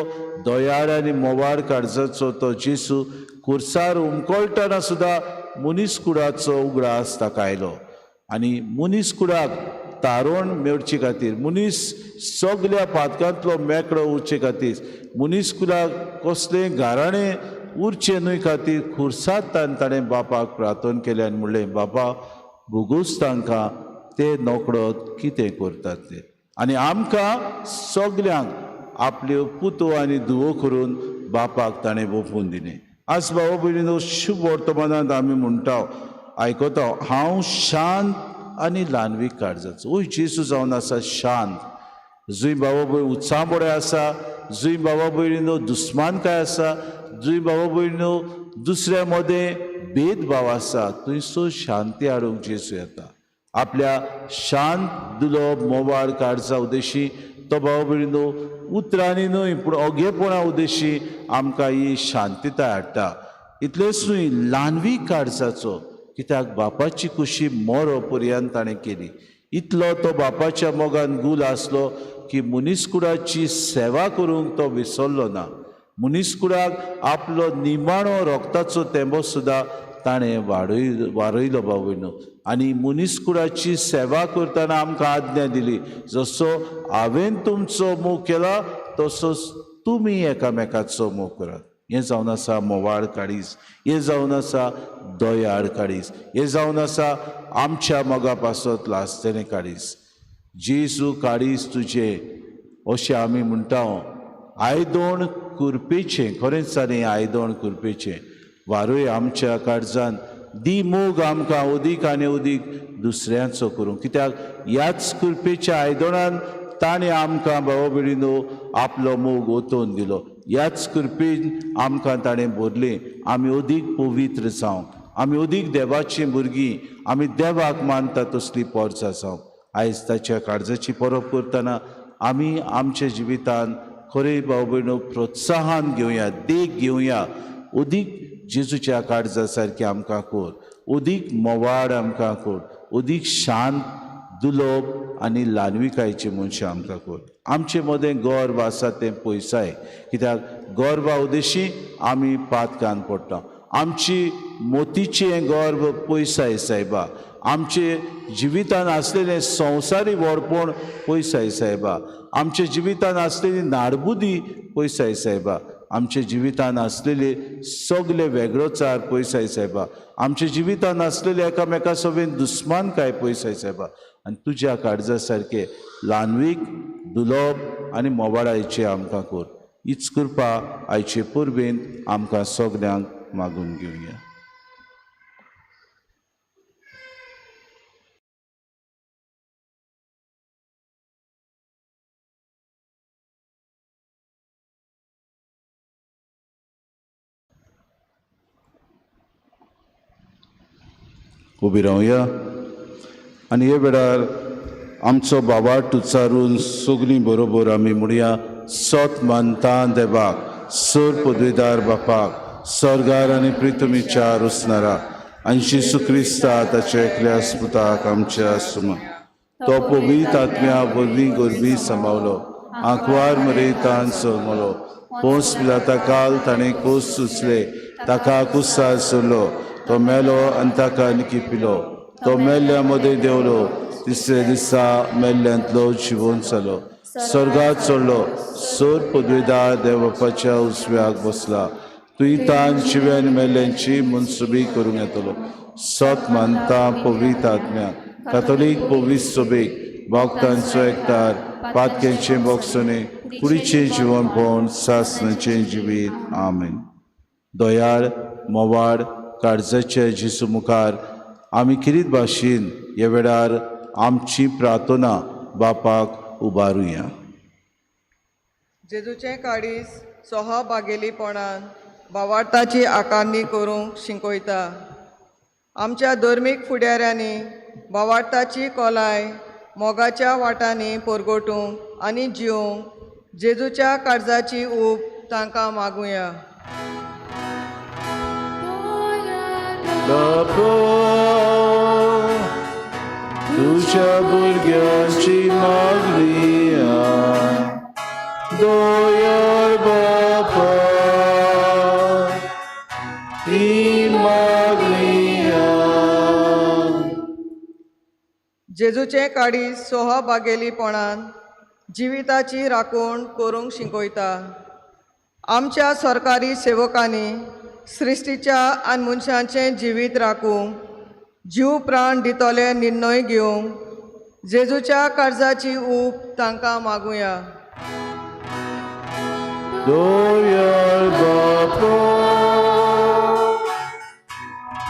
दयाळ आनी मोवाड काळजाचो तो जेजू खुर्सार उमकळटना सुद्दां मनीस कुडाचो उगडास ताका आयलो आनी मनीस कुडाक तारण मेळचे खातीर, मनीस सगल्या पातकांतलो मेकळो उरचे खातीर, मनीस कुडाक कसलें गाराणें उरचें न्हय खातीर खुर्सार ताणें बापाक प्रार्थना केली आनी म्हणलें, बापा भोगूस तांकां ते नोकळोत कितें करतात ते. आनी आमकां सगल्यांक आपल्यो पुतो आनी धुवो करून बापाक ताणें ओपून दिलें. आज भाव भयणीनो, शुभ वर्तमानांत आमी म्हणटा, आयकता, हांव शांत आनी ल्हानवीक काळजाचो. ओय जेजू जावन आसा शांत. जंय भाव भयण उत्साबोळे आसा, जंय भाव भयणीनो दुस्मानकाय आसा, जंय भाव भयणीनो दुसऱ्या मदें भेदभाव आसा, थंयसर शांती हाडूंक जेजू येता. आपल्या शांत दुलो मोवाड काळजा उदेशी तो भाव भयणीनो उतरांनी न्हय पूण ओगेपणा उदेशी आमकां ही शांतीताय हाडटा. इतलेंच न्हय, ल्हानवीक काळजाचो, कित्याक बापाची कुशी मोरो पर्यंत ताणें केली. इतलो तो बापाच्या मोगान गूल आसलो की मनीसकुडाची सेवा करूंक तो विसरलो ना. मनीसकुडाक आपलो निमाणो रोगताचो तेंबो सुद्दां ताणें वाडयलो भाव भयणो. आनी मनीसकुडाची सेवा करतना आमकां आज्ञा दिली, जसो हांवें तुमचो मोग केला तसोच तुमी एकामेकाचो मोग करात. हें जावन आसा मोवाळ काळीज, हें जावन आसा दयाळ काळीज, हें जावन आसा आमच्या मोगा पासत लासतेलें काळीज. जेजू काळीज तुजें अशें आमी म्हणटा. आयदोण कुरपेचें, खरेंच जालें आयदोण कुरपेचें. वारूय आमच्या काळजान दी मोग आमकां अदीक आनी अदीक दुसऱ्यांचो करूं. कित्याक ह्याच कुरपेच्या आयदोणान ताणें आमकां भाव भयणीनो आपलो मोग ओतोवन दिलो. ह्याच कुरपेन आमकां ताणें भरलें. आमी अदीक पवित्र जावंक, आमी अदीक देवाचीं भुरगीं, आमी देवाक मानता तसलीं पोरसां जावंक. आयज ताच्या काळजाची परब करतना आमी आमच्या जिवितान खरें भाव भयणो प्रोत्साहन घेवया, देख घेवया. अदीक जेजूच्या काळजा सारकें आमकां कर, अदीक मोवाड आमकां कर, अदीक शांत दुलोप आनी ल्हानविकायची मनशां आमकां कर. आमचे मदें गर्व आसा तें पयसाय, कित्याक गर्वा उदेशी आमी पातकान पडटा. आमची मोतीचें गर्व पयसाय सायबा. आमचे जिवितान आसलेलें संवसारी व्हडपण पयसाय सायबा. आमच्या जिवितान आसलेली नाडबुदी पयसाय सायबा. आमच्या जिवितान आसलेले सगळे वेगळोचार पयसाय सायबा. आमच्या जिवितान आसलेले एकामेका सवेन दुस्मानकाय पयसाय सायबा. आनी तुज्या काळजा सारकें ल्हानवीक दुलोप आनी मोवाळायचें आमकां कर. हीच कृपा आयचे परबेन आमकां सगल्यांक मागून घेवया. उबी रावया आनी हे वेळार आमचो बाबाट उच्चारून सगलीं बरोबर आमी म्हणया, सत मानता देवाक, सर पदवीदार बापाक, सर्गार आनी प्रितुमीच्या उसनारा आनी जेजू क्रिस्ता ताच्या एकल्या पुताक आमच्या सुमा. तो पवित्र आत्म्या वरवीं गोरबी सांबावलो, आंकवार मरयतान सलमलो, पोंस पिलाता काल ताणें कोस सुचले, ताका कुसार सोडलो. तो मेलो आनी ताका निकी पिलो. तो मेल्ल्या मदें देंवलो, तिसरे दिसा मेल्ल्यांतलो जिवून जालो, स्वर्गात चडलो, सोर पदवीदार देवबापाच्या उजव्याक बसला. तुई तान जिव्यान मेल्ल्यांची मनसुबी करूंक येतलो. सत मानता पवित्र आत्म्या, कातोलीक पवित्र सभेक, भक्तांचो एकठार, पातकेंचे बोगसणे, कुडीचें जिवनपण, सासणाचें जिवीत. आमेन. दयाळ, मोवाळ, काळजाचे जेजू मुखार आमी किरीत भाशेन ह्या वेळार आमची प्रार्थना बापाक उबारुया. जेजूचें काळीज सोहा बागेलीपणान भावार्थाची आकारणी करूंक शिंकयता. आमच्या धर्मीक फुडाऱ्यांनी भावार्थाची कोलाय मोगाच्या वाटांनी परगटूंक आनी जिवंक जेजूच्या काळजाची ऊब तांकां मागुया. बापा, तुझ्या भुरग्यांची मागणी दोयार बापा, ही मागणी जेजूचें काळीज सोहा बागेलीपणान जिविताची राखण करूंक शिंकयता. आमच्या सरकारी सेवकांनी सृश्टीच्या आनी मनशांचें जिवीत राखूंक जीव प्राण दितले निर्णय घेवंक जेजूच्या काळजाची ऊब तांकां मागुया. दोयार बापा,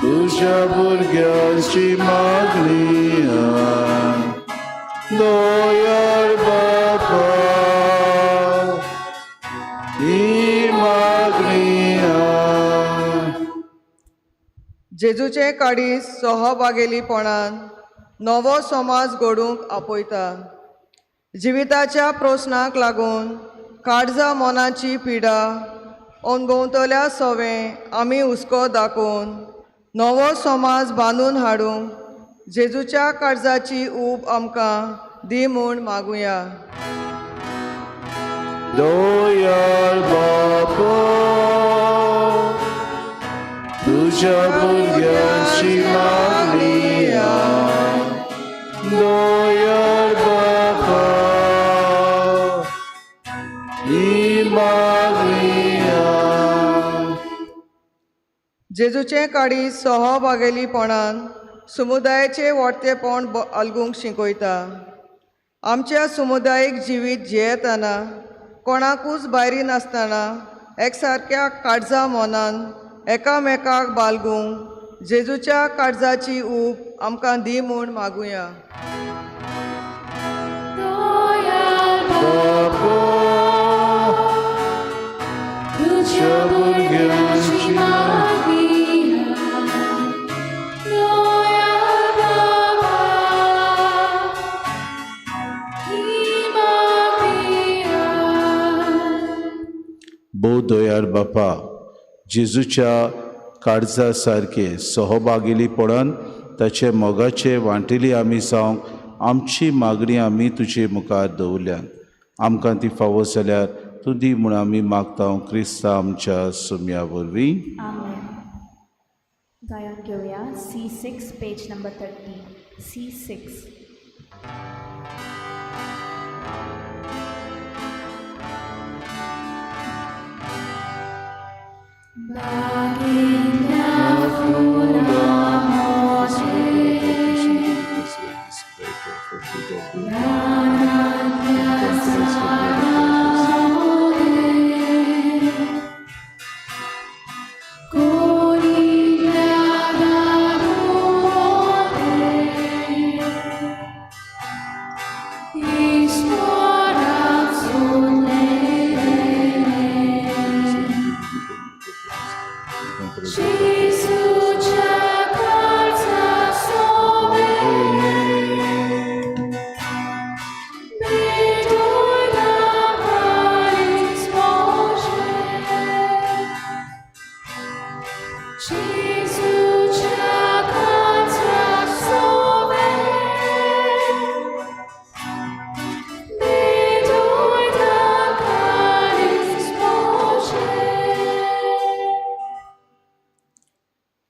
तुझ्या भुरग्यांची मागणी दोयार बापा, ही मागणी जेजूचें काळीज सोहा बागेलीपणान नवो समाज घडोवंक आपयता. जिविताच्या प्रस्नाक लागून काळजा मनाची पिडा अणभवतल्या सवें आमी हुस्को दाखोवन नवो समाज बांदून हाडूंक जेजूच्या काळजाची ऊब आमकां दी म्हूण मागुया. दोयार बापा, तुझ्या भुरग्यांची मागणी दोयार बापा, ही मागणी जेजूचें काळीज सोहा बागेलीपणान समुदायाचें वाडतेपण आलगूंक शिंकयता. आमच्या समुदायीक जिवीत जियेतना कोणाकूच भायरी नासतना एकसारक्या काळजा मोनान एकामेकाक बालगूंक जेजूच्या काळजाची ऊब आमकां दी म्हूण मागुया. बापा, तुझ्या भुरग्यांची बो दोयार बापा, जेजूच्या काळजा सारके सहभागिलीपणान ताचे मोगाचे वांटिली आमी जावंक आमची मागणी आमी तुजे मुखार दवरल्यान आमकां ती फावो जाल्यार तूं दी म्हूण आमी मागता क्रिस्ता आमच्या सुम्या वरवीं. Amen. गायन घेऊया C6 पेज नंबर 30. C6.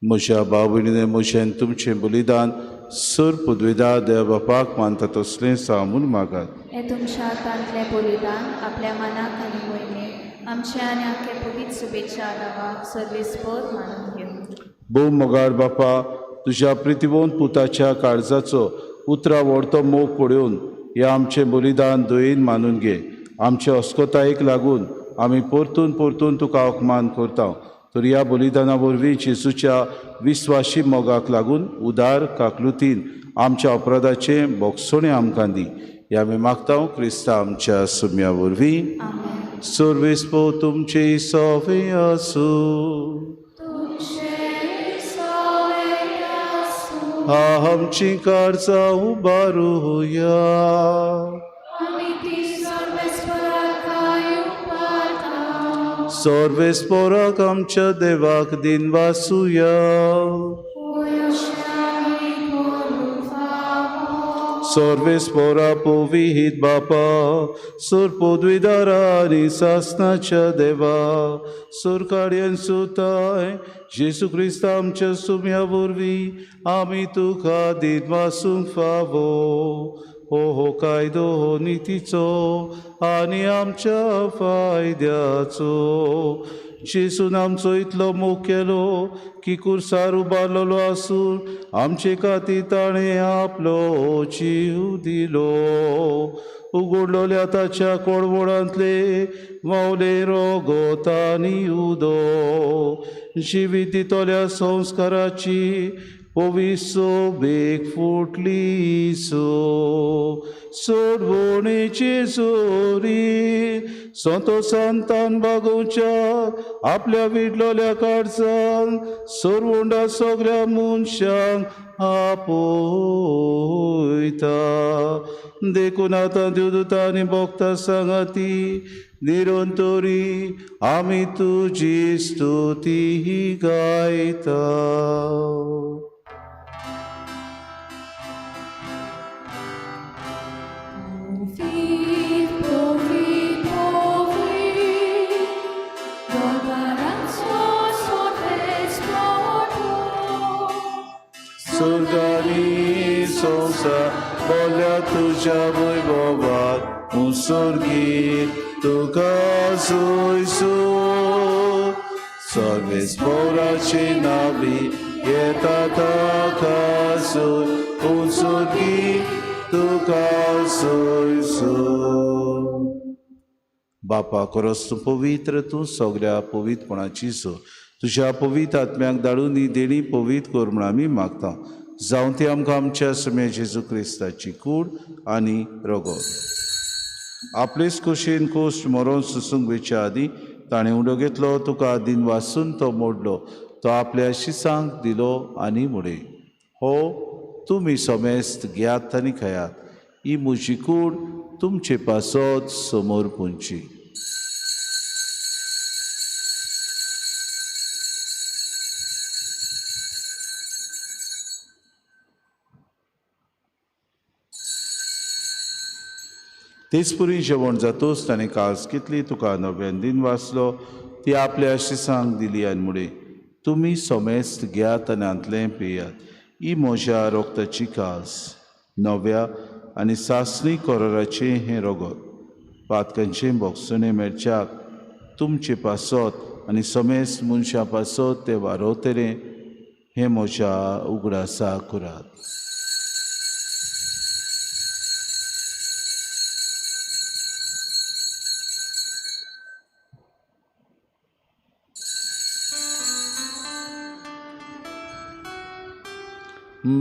म्हज्या भाव भयणीने म्हजें तुमचें बलिदान सूर पदवीदार देव बापाक मानता तसलें सामून मागात. हे तुमच्या हातांतले बलिदान आपल्या मनाक आनी मोहिमेक आमचे आनी आख्खे पवित्र शुभेच्छा आदावाक सर्वेस्पर मानून घेऊ. भोव मोगाळ बापा, तुज्या प्रितीवंत पुताच्या काळजाचो उतरा व्हडतो मोग पळोवन हे आमचें बलिदान दयेन मानून घे. आमचे अस्कोतायेक लागून आमी परतून परतून तुका अवमान करता. तर ह्या बलिदाना वरवीं जेजूच्या विस्वासी मोगाक लागून उदार काकलुतीन आमच्या अपराधाचें बोगसोणें आमकां दी. हे आमी मागता क्रिस्ता आमच्या सुम्या वरवीं. आमेन. सर्वेस्पो तुमचे सोवे आसूं. आमची काळजां उबारुया. सर्वेस्पोराक आमच्या देवाक दिन वासुया. सर्वेस्पोरा पोविहीत बापा, सोर पदवीदारा आनी सासनाच्या देवा, सोर काड्यान सुताय जेजू क्रिस्त आमच्या सुम्या वरवीं आमी तुका दिन वासूंक फावो. हो कायदो हो नितीचो आनी आमच्या फायद्याचो. जेजून आमचो इतलो मोग केलो की कुर्सार उबारलेलो आसून आमचे खातीर ताणें आपलो जीव दिलो. उगडलोल्या ताच्या कोळवळांतले मावले रोगोत आनी उदो. जिवीत दितोल्या संस्काराची पविसो बेग फुटली सो. सोडवणेची सोरी संतोशांतान बागोवच्या आपल्या विडलोल्या काळजान सोरवोंडा सगळ्या मनशांक आपयता. देखून आतां देवदूतां आनी भक्तां सांगाती निरंतरी आमी तुजी स्तुती गायता. Surgani sonsa bolia tuja wojwować usurgi tuka sujsu. Sorbe sporaci nabi jeta taka suj usurgi tuka sujsu. बापा खरोच तूं पवित्र, तूं सगळ्या पवित्रपणाची सो. तुज्या पवित्र आत्म्याक धाडून ही देणी पवित्र कर म्हूण आमी मागता. जावं ती आमकां आमच्या समे जेजू क्रिस्ताची कूड आनी रगत. आपलेच खोशेन कोश्ट मरोन सुसूंक वयच्या आदीं ताणें उडो घेतलो, तुका दिन वासून तो मोडलो, तो आपल्या शिसांक दिलो आनी मुडे. हो तुमी सोमेस्त घेयात आनी खायात. ही म्हजी कूड तुमचे पासत समोर पोंची. तेच पुरी जेवण जातोच ताणें काळज कितली तुका नव्यान दिन वाचलो, ती आपल्या शिसांक दिली आनी मुडे. तुमी सोमेस्त घेयात आनी आंतलें पियात. ही म्हज्या रोगताची काळज, नव्या आनी सासणी कोराराचें हें रगत. पातकांचें बोगसणें मेळच्याक तुमचे पासत आनी सोमेस्त मनशां पासत तें वारोतलें हें म्हज्या उगडासा करात.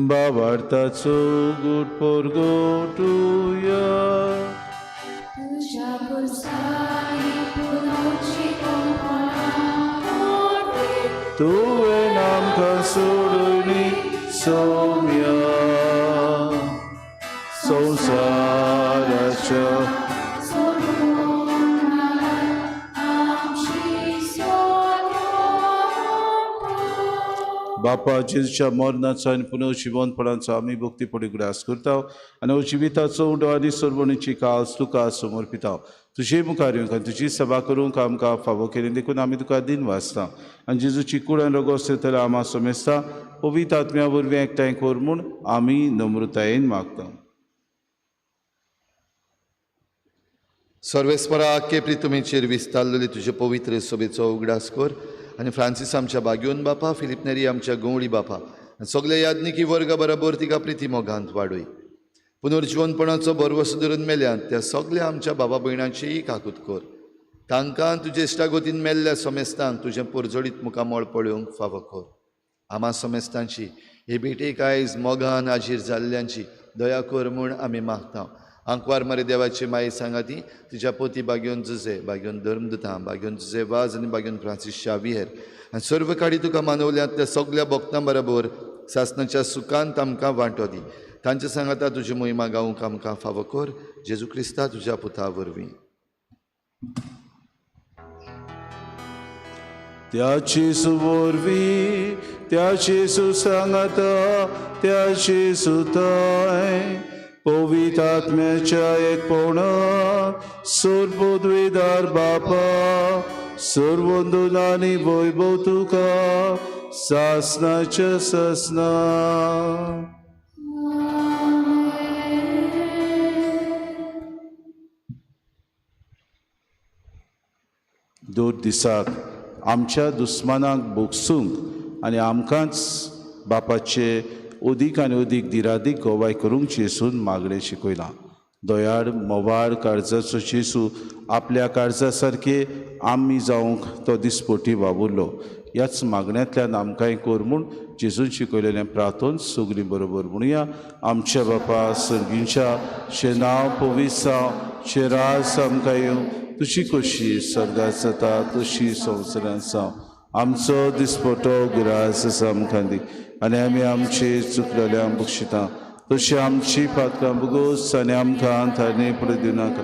बावार्थाचो गूट पोरगोटुया. तुझ्या कुर्साई पुनोची कोंपणां तुवें आमकां सोडूनी सौम्या संवसाराच्या बापा जेजूच्या मरणाचो आनी पुनर्जिवनपणाचो आमी भक्ती पडी उगडास करता आनी जिविताचो उडो आनी सोडवणीची काळज तुका समर्पिता. तुजे मुखार येवंक आनी तुजी सभा करूंक आमकां फावो केली देखून आमी तुका दिन वाचता आनी जेजूची कूड आनी रगत सेतल्या आमा सोमेस्ता पवित्र आत्म्या वरवीं एकठांय कर म्हूण आमी नम्रतायेन मागता. सर्वेस्परा आख्खे प्रितुमेचेर विस्तारलेले तुजे पवित्र सभेचो उगडास कर आनी फ्रांसीस आमच्या बागयोन बापा, फिलिप नेरी आमच्या गवळी बापा आनी सगळे याज्ञिकी वर्गा बरोबर तिका प्रिती मोगांत वाडय. पुनर्जीवनपणाचो बरवसो धरून मेल्यांत त्या सगळ्या आमच्या बाबा भयणांचीय काकूत कर. तांकां तुजे इश्टागोतीन मेल्ल्या समेस्तांक तुजें परजडीत मुखामळ पळोवंक फावो कर. आमा समेस्तांची हे भेटेक आयज मोगान आजीर जाल्ल्यांची दया कर म्हूण आमी मागता. आंकवार मरे देवाची माई सांगाती तुज्या पोती बागयोन जुजे, बागयोन धर्मदुतां, बागयोन जुजे वाज आनी बागयोन फ्रांसीस शावियर आनी सर्व काडी तुका मानवल्यांत त्या सगळ्या भक्तां बरोबर सासणाच्या सुखांत आमकां वांटो दी. तांच्या सांगाता तुजी मोहिमा गावूंक आमकां फावो कर. जेजू क्रिस्ता तुज्या पुता वरवीं. त्याची सुवरवी त्याची सुसंगता त्याची सुताय पवित्र आत्म्याच्या एकपणात सर्वोद्वेदार बापा सर्वोंदून आनी वैभव तुका सासणाच्या ससना. दोन दिसाक आमच्या दुस्मानाक बोगसूंक आनी आमकांच बापाचे अदीक आनी अदीक दिरादीक गोवाय करूंक जेसून मागणे शिकयलां. दोयाड मोवाड काळजाचो जेसू आपल्या काळजा सारके आमी जावंक तो दिसपोटी वावुरलो. ह्याच मागण्यांतल्यान आमकांय कर म्हूण जेजून शिकयलेलें प्रार्थोन सगळीं बरोबर म्हणुया. आमच्या बापा सर्गींच्या शे नांव पवित्र जावं, शे रास आमकां येवं, तुजी कशी स्वर्गांत जाता तशी संवसारांत जावं. आमचो दिसपटो गिरास आसा आमकां दी आनी आमी आमचे चुकलेल्यांक बक्षिता तशी आमची पातकां बगोस आनी आमकां थारणे पडूं दिवनाका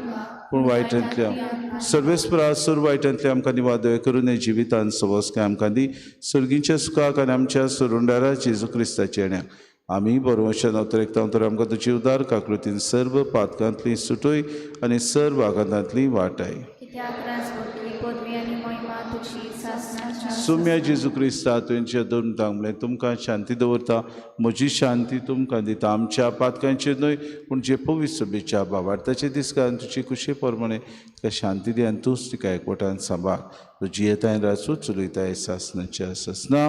पूण वायटांतल्या सर्वेस्परा सुर वायटांतल्या आमकां निवादय करून जिवितांत सवस्काय आमकां दी. सर्गींच्या सुखाक आनी आमच्या सुरुंडारा जेजू क्रिस्ताच्या येण्याक आमी बरोवच्या नवतरेकता तर आमकां तुजी उदार काकृतीन सर्व पातकांतली सुटोय आनी सर्व आघातांतली वाटाय. सुम्या जेजू क्रिस्ता तुमच्या दोन तांबले तुमकां शांती दवरता. म्हजी शांती तुमकां दिता. आमच्या पातकांचेर न्हय पूण जे पवित्र सभेच्या भावार्थाचे दिसकान तुजी कुशे प्रमाणे तिका शांती दी आनी तूंच तिका एकवटान सांबाळ. तुजी येताय राचू चलयताय सासणाच्या ससना.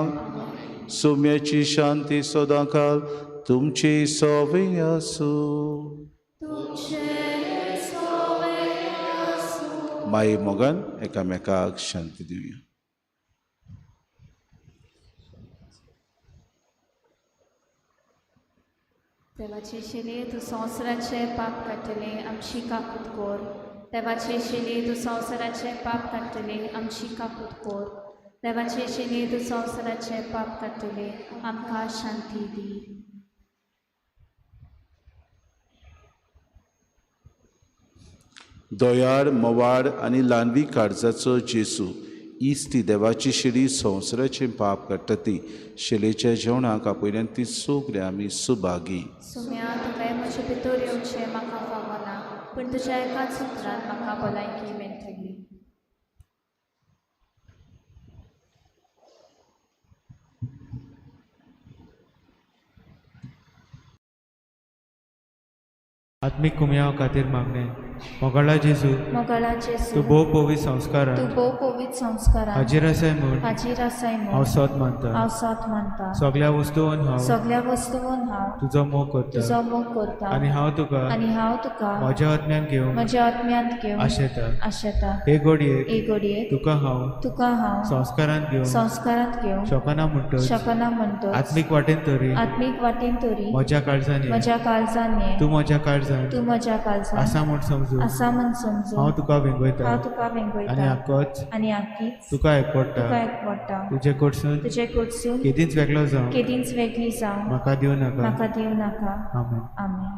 सोम्याची शांती सदांकाल तुमची सोबे आसूं. माये मोगान एकामेकाक शांती दिवया. देवाचे शिले तूं संवसाराचे पाप काडटले आमची काकूत कोर. देवाचे शिले तूं संवसाराचे पाप काडटले आमची काकूत कोर. देवाचे शिले तूं संवसाराचे पाप काडटले आमकां शांती दी. दोयाड मोवाड आनी ल्हानवी काळजाचो जेसू इस्ती देवाची शिडी संवसाराचे पाप काडटा ती शिलेच्या जेवणाक आपयल्यान ती सगळे आमी सुभागी. सुम्या तुका म्हजे भितर येवचें म्हाका फावना पूण तुज्या एकाच उतरान म्हाका भलायकी मेळटली. आत्मिक कुमयाव खातीर मागणे. मोगाळा जेजू तूं भोव पवित्र संस्कारांत हाजीर आसाय म्हूण हांव सोत मानता. सगळ्या वस्तूंत हांव तुजो मोग करता आनी हांव तुका म्हज्या आत्म्यांत घेवंक आशेता. हे घडयेक तुका हांव संस्कारांत घेवंक शकना म्हणटच आत्मीक वाटेन तरी म्हज्या काळजांत तूं म्हज्या काळजांत आसा म्हूण समजून हांव तुका वेंगयता आनी आख्खीच तुका एकवटा. तुजे कडसून केदींच वेगळी जावं म्हाका दिवं नाका. आमेन.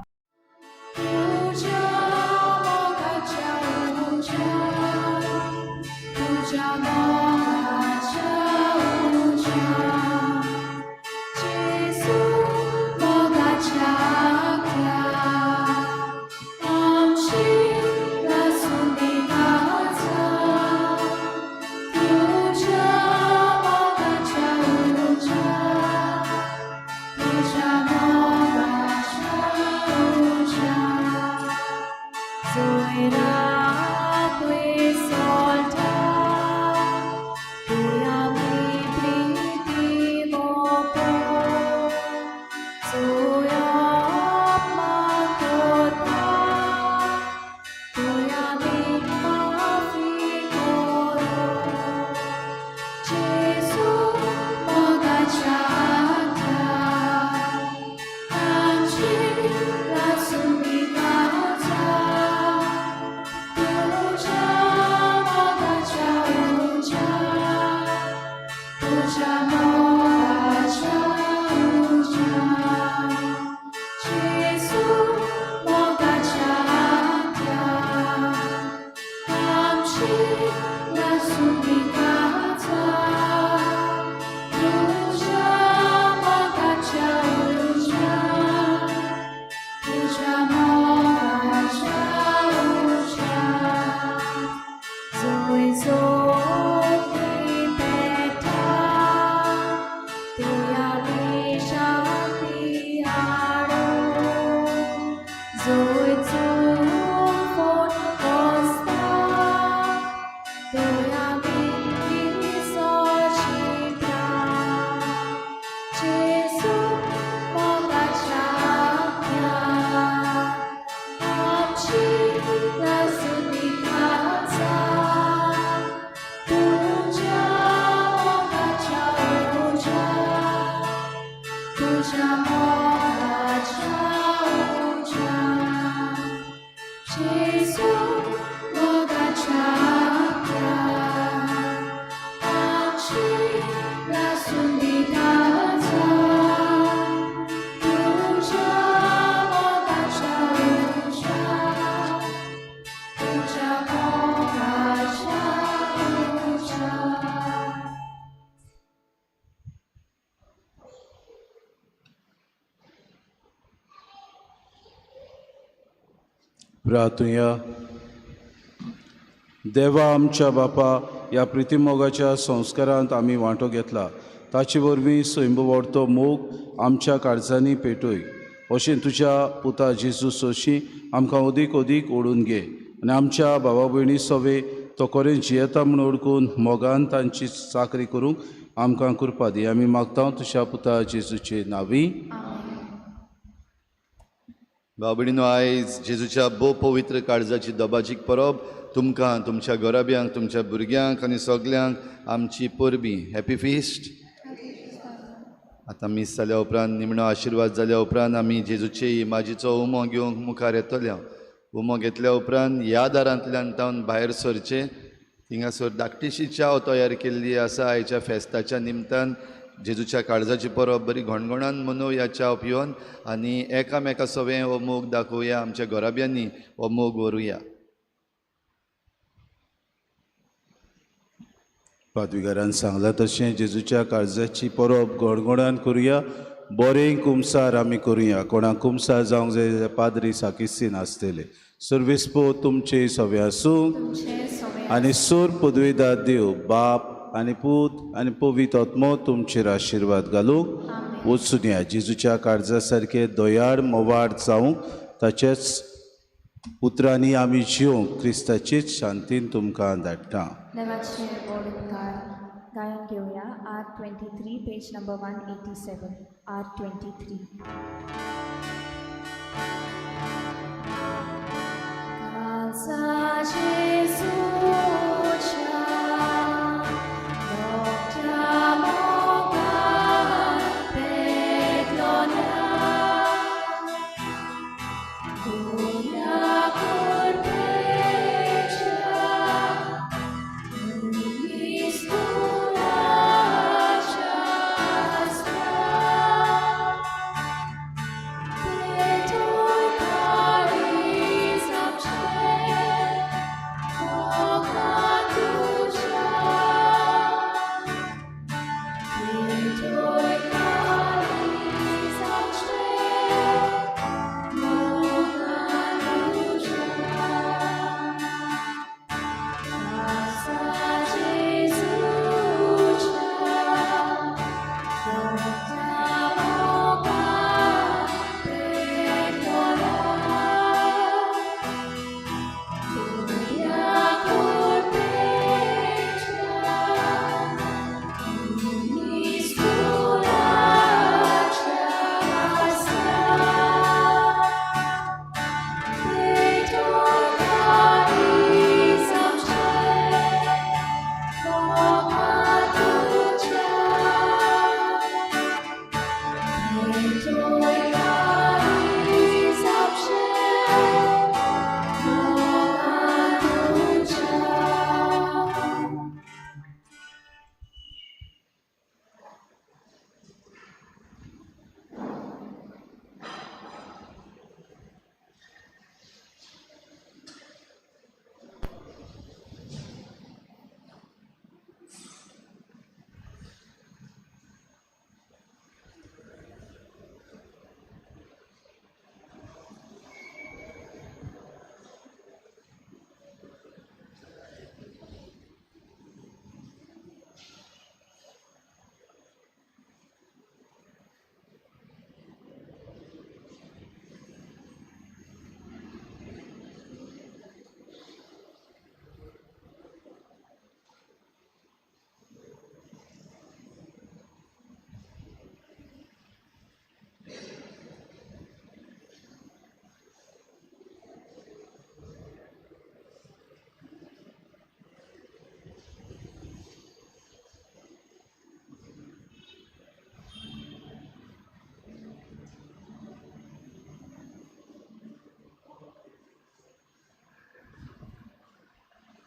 प्रार्थुया. देवा आमच्या बापा, ह्या प्रितीमोगाच्या संस्कारांत आमी वांटो घेतला, ताचे वरवीं स्वयंभुवडतो मोग आमच्या काळजांनी पेटोय. अशें तुज्या पुता जेजू सोशी आमकां अदीक अदीक ओडून घे आनी आमच्या भावा भयणी सवे तो खरें जियेता म्हूण ओळखून मोगान तांची चाकरी करूंक आमकां कृपा दी. आमी मागता तुज्या पुता जेजूचे नांवी. भाव भयणीनो, आयज जेजूच्या भोव पवित्र काळजाची दबाजीक परब तुमकां, तुमच्या घराब्यांक, तुमच्या भुरग्यांक आनी सगल्यांक आमची परबीं. Happy feast. आतां मीस जाल्या उपरांत, निमणो आशिर्वाद जाल्या उपरांत आमी जेजूचे इमाजीचो उमो घेवंक मुखार येतले. उमो घेतल्या उपरांत ह्या दारांतल्यान तावन भायर सरचे. थिंगासर धाकटीशी चाव तयार केल्ली आसा. आयच्या फेस्ताच्या निमतान जेजूच्या काळजाची परब बरी घोणघोणान मनोवया चाव पिवन, आनी एकामेका सवें हो मोग दाखोवया. आमच्या घराब्यांनी हो मोग व्हरुया. पादविकारान सांगलां तशें जेजूच्या काळजाची परब घोणघोणान करुया. बरें कुमसार आमी करुया. कोणाक कुमसार जावंक जाय जाल्यार पाद्री साकिस्तीन आसतले. सर्वेस्पो तुमचे सवे आसूं आनी सोर पदवेदार देव बाप आनी पूत आनी पवित्र आत्मो तुमचेर आशिर्वाद घालूंक वचून या. जेजूच्या काळजा सारके दयाळ मोवाड जावंक ताचेच उतरांनी आमी जिवंक क्रिस्ताचीच शांतीन तुमकां धाडटा. देवाचे बोडकार गायन घेऊया. R23 page number 187. R23. Oh